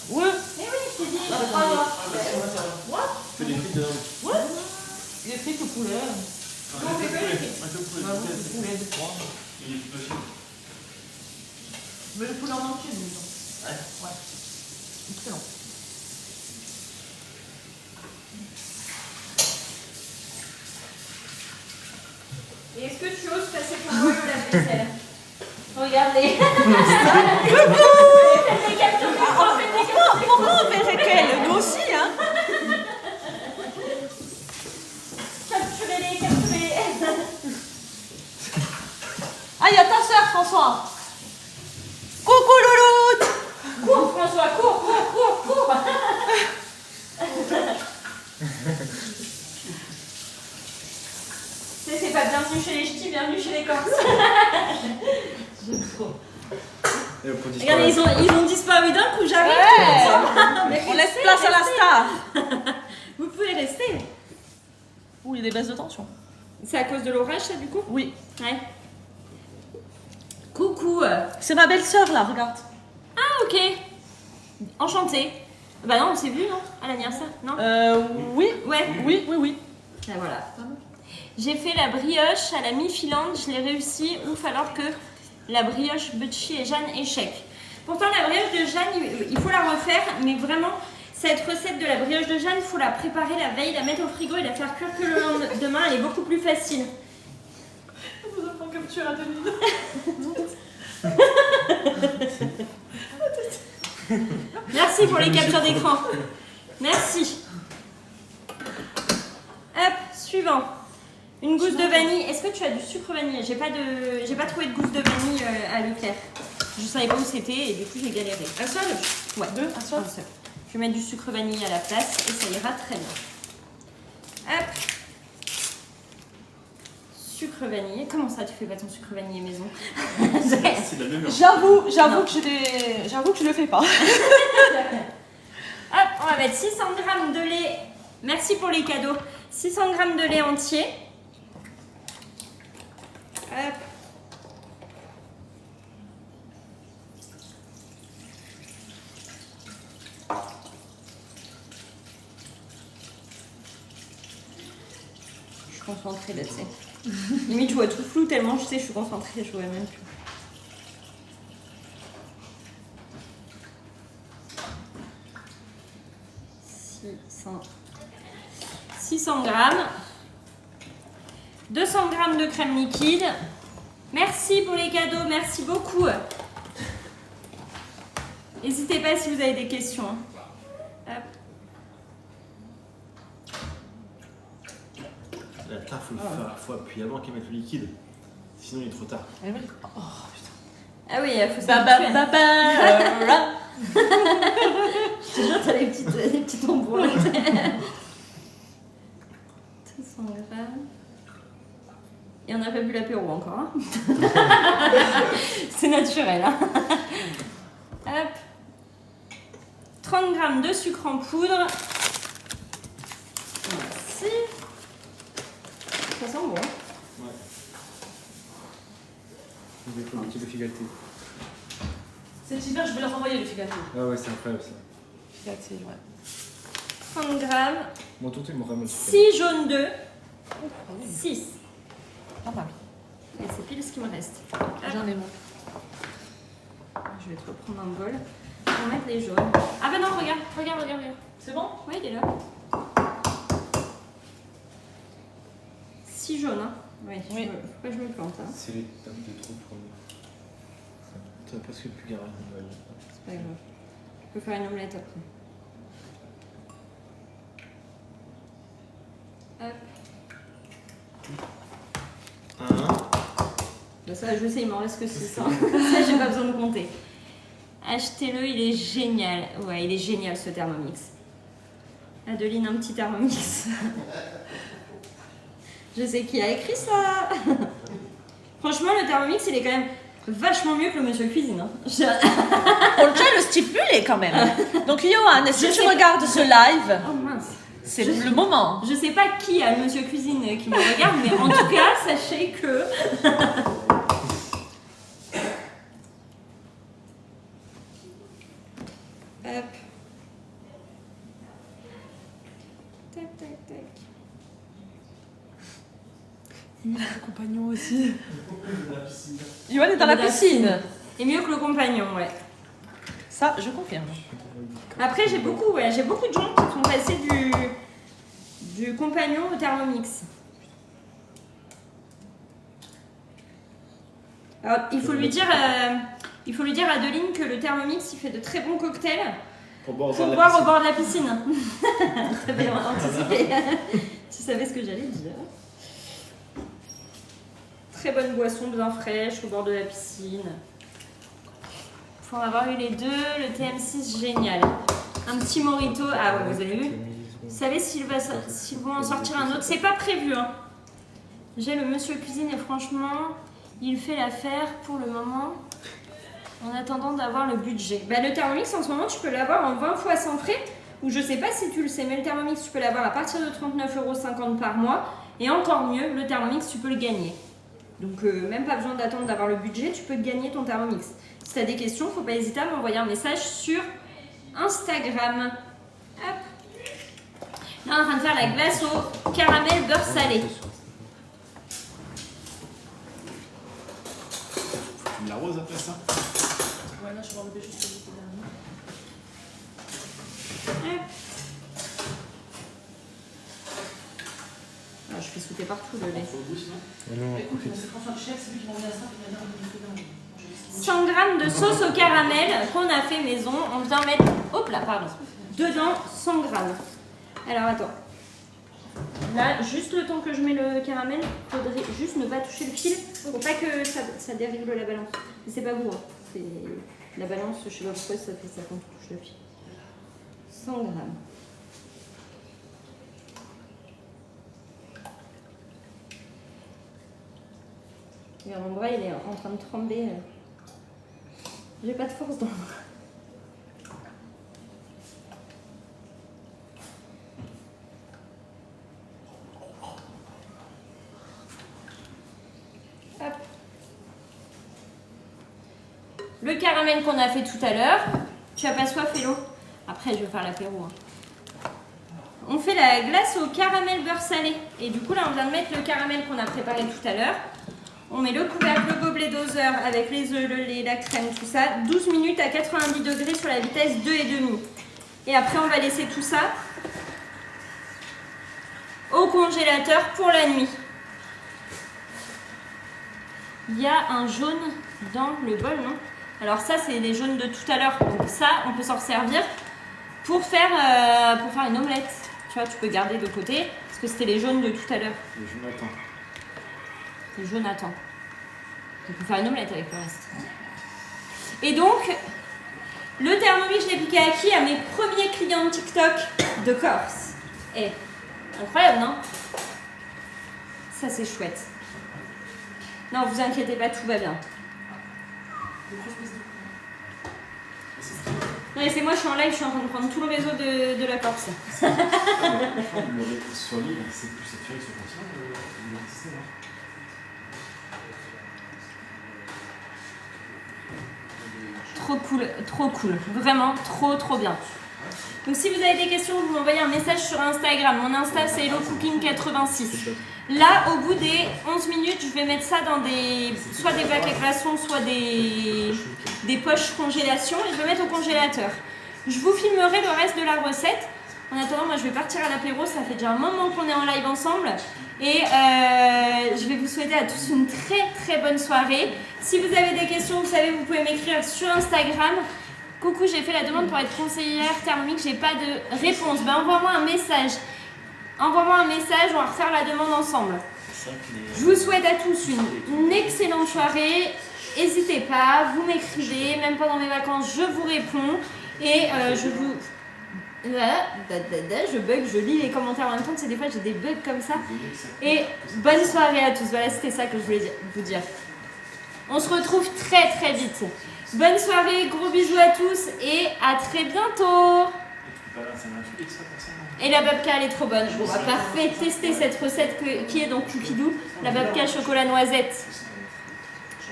Ouais. Mais oui, je t'ai dit, Ah, je mais crois ça va. pas. Ouais. Fais des frites dedans. Ouais. Les frites au poulet. Un peu de poulet. Un peu de poulet. Bah, oui, le poulet, des fois. Il est plus possible. Mais le poulet en entier, disons. Ouais. Ouais. Excellent. Et est-ce que tu oses passer ton bol au lave-vaisselle? Regardez. Faites des captures d'écran, faites des captures d'écran. Pourquoi on verrait qu'elle? Nous aussi, hein. Capturez-les, capturez-les. Ah, il y a ta soeur, François. Coucou, Louloute. Cours, François, cours, cours, cours, cours. C'est pas bienvenue chez les ch'tis, bienvenue chez les Corses. J'aime trop. Et on peut Regardez, disparaître. ils ont disparu d'un coup, j'arrive. Ouais. On laisse place à la star. Vous pouvez rester. Ouh, il y a des baisses de tension. C'est à cause de l'orage, ça, du coup? Oui. Ouais. Coucou. C'est ma belle-sœur, là, regarde. Ah, ok. Enchantée. Bah non, on s'est vu, non? À l'anniversaire, non? Oui. Ouais. Oui, oui, oui. Ah, voilà. J'ai fait la brioche à la mi-filante, je l'ai réussi, ouf, alors que la brioche Butchie et Jeanne échec. Pourtant, la brioche de Jeanne, il faut la refaire, mais vraiment, cette recette de la brioche de Jeanne, il faut la préparer la veille, la mettre au frigo et la faire cuire que le lendemain, elle est beaucoup plus facile. Vous en prends capture à 2 minutes. Merci pour les captures d'écran. Merci. Hop, suivant. Une gousse de vanille. Est-ce que tu as du sucre vanille? J'ai pas trouvé de gousse de vanille à Leclerc. Je savais pas où c'était et du coup j'ai galéré. Un seul? Ouais. Deux? Un seul? Un seul. Je vais mettre du sucre vanille à la place et ça ira très bien. Hop. Sucre vanille. Comment ça tu fais pas ton sucre vanille maison? C'est de la même. J'avoue Non. que je le fais pas. Hop, on va mettre 600 g de lait. Merci pour les cadeaux. 600 g de lait entier. Hop. Je suis concentrée là, tu sais. Limite, je vois tout flou tellement je sais, je suis concentrée, je vois même plus. « 600 g, 200 g de crème liquide. Merci pour les cadeaux, merci beaucoup. N'hésitez pas si vous avez des questions. Hop. La tarte, faut appuyer avant qu'elle mette le liquide. Sinon, il est trop tard. Oh putain. Ah oui, il faut Ba ba ba ba. Je te jure, t'as les petits tambours là. 200 grammes. Et on n'a pas bu l'apéro encore. Hein. C'est naturel. Hein. Hop. 30 grammes de sucre en poudre. Merci. Ça sent bon. Ouais. Des produits de Figaté. Cet hiver, je vais leur envoyer le Figato. Ah ouais, c'est incroyable ça. Figaté, ouais. 30 grammes. Mon tonton, il m'en ramène. 6 jaunes d'œufs. 6. Pas mal. Et c'est pile ce qui me reste. J'en ai mon. Je vais te reprendre un bol. On va mettre les jaunes. Ah bah non, regarde. C'est bon? Oui, il est là. 6 jaunes, hein. Oui. Oui. Faut pas que je me plante, hein. C'est les tables de trop pour nous. Ça va presque plus garé. C'est pas grave. Je peux faire une omelette après. Hop. Bah ça, je sais, il m'en reste que 6. Hein. Ça, j'ai pas besoin de compter. Achetez-le, il est génial. Ouais, il est génial ce Thermomix. Adeline, un petit Thermomix. Je sais qui a écrit ça. Franchement, le Thermomix, il est quand même vachement mieux que le Monsieur Cuisine. Hein. On tient le stipulé quand même. Donc, Johan, si tu regardes ce live, Oh mince. c'est le moment. Je sais pas qui a le Monsieur Cuisine qui me regarde, mais en tout cas, sachez que... Hop. Tac, tac, tac. Le compagnon aussi. Johan est dans la piscine. Et mieux que le compagnon, ouais. Ça, je confirme. Après, j'ai beaucoup de gens qui sont passés du compagnon au Thermomix. Alors, il faut lui dire à Adeline que le Thermomix, il fait de très bons cocktails Pour boire pour au boire au bord de la piscine. Très bien anticipé. Tu savais ce que j'allais dire. Très bonne boisson bien fraîche au bord de la piscine. Pour avoir eu les deux, le TM6 génial. Un petit Morito. Ah ouais, vous avez vu? Vous savez s'ils vont en sortir un autre? C'est pas prévu. Hein. J'ai le Monsieur Cuisine et franchement, il fait l'affaire pour le moment. En attendant d'avoir le budget. Bah, le Thermomix en ce moment, tu peux l'avoir en 20 fois sans frais. Ou je sais pas si tu le sais, mais le Thermomix, tu peux l'avoir à partir de 39,50 € par mois. Et encore mieux, le Thermomix, tu peux le gagner. Donc même pas besoin d'attendre d'avoir le budget, tu peux gagner ton Thermomix. Si tu as des questions, faut pas hésiter à m'envoyer un message sur Instagram. Hop. Là, on est en train de faire la glace au caramel beurre salé. Tu me l'arroses après ça? Ouais, là, je vais enlever juste le bout dernier. Hop. Ah, je fais sauter partout le lait. Non, Écoute, c'est François Michel, c'est lui qui m'a envoyé ça, il m'a dit de mettre 100 g de sauce au caramel qu'on a fait maison. On vient mettre, hop là, pardon, dedans 100 g. Alors attends. Là, juste le temps que je mets le caramel, faudrait juste ne pas toucher le fil. Faut pas que ça dérègle la balance. Mais c'est pas vous, hein. C'est la balance, je sais pas pourquoi ça fait ça quand tu touches le fil. 100 g. Regarde, mon bras il est en train de trembler. J'ai pas de force dans le bras. Hop. Le caramel qu'on a fait tout à l'heure. Tu as pas soif, Hello? Après, je vais faire l'apéro. Hein. On fait la glace au caramel beurre salé. Et du coup, là, on vient de mettre le caramel qu'on a préparé tout à l'heure. On met le couvercle, le gobelet doseur avec les œufs, le lait, la crème, tout ça. 12 minutes à 90 degrés sur la vitesse 2,5. Et après, on va laisser tout ça au congélateur pour la nuit. Il y a un jaune dans le bol, non? Alors ça, c'est les jaunes de tout à l'heure. Donc ça, on peut s'en servir pour faire une omelette. Tu vois, tu peux garder de côté parce que c'était les jaunes de tout à l'heure. Le Jonathan. Le Jonathan. On peut faire une omelette avec le reste. Et donc, le Thermomix, je l'ai piqué à qui? À mes premiers clients TikTok de Corse. Et incroyable, non? Ça, c'est chouette. Non, vous inquiétez pas, tout va bien. Non, mais c'est moi, je suis en live, je suis en train de prendre tout le réseau de la Corse. Sur l'île, c'est plus saturé que sur le continent. trop cool, vraiment trop bien. Donc si vous avez des questions, vous m'envoyez un message sur Instagram. Mon Insta c'est HelloCooking86. Là, au bout des 11 minutes, je vais mettre ça dans soit des bacs à glaçons, soit des poches congélation et je vais mettre au congélateur. Je vous filmerai le reste de la recette. En attendant, moi je vais partir à l'apéro, ça fait déjà un moment qu'on est en live ensemble. Et je vais vous souhaiter à tous une très bonne soirée. Si vous avez des questions, vous savez, vous pouvez m'écrire sur Instagram. Coucou, j'ai fait la demande pour être conseillère thermique, j'ai pas de réponse. Ben envoie-moi un message. Envoie-moi un message, on va refaire la demande ensemble. Je vous souhaite à tous une excellente soirée. N'hésitez pas, vous m'écrivez, même pendant mes vacances, je vous réponds. Et je vous... Voilà, je bug, je lis les commentaires en même temps, c'est des fois j'ai des bugs comme ça. Et bonne soirée à tous, voilà c'était ça que je voulais vous dire. On se retrouve très vite. Bonne soirée, gros bisous à tous et à très bientôt. Et la babka elle est trop bonne. Bon bah parfait, testez cette recette qui est dans Cookidoo, la babka chocolat noisette.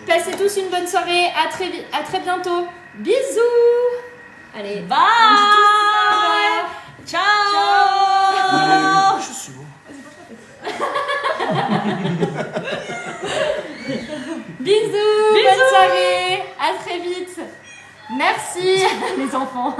Passez tous une bonne soirée, à très bientôt. Bisous. Allez, Bye. Ciao. Je suis beau. Bisous, bonne soirée, à très vite. Merci les enfants.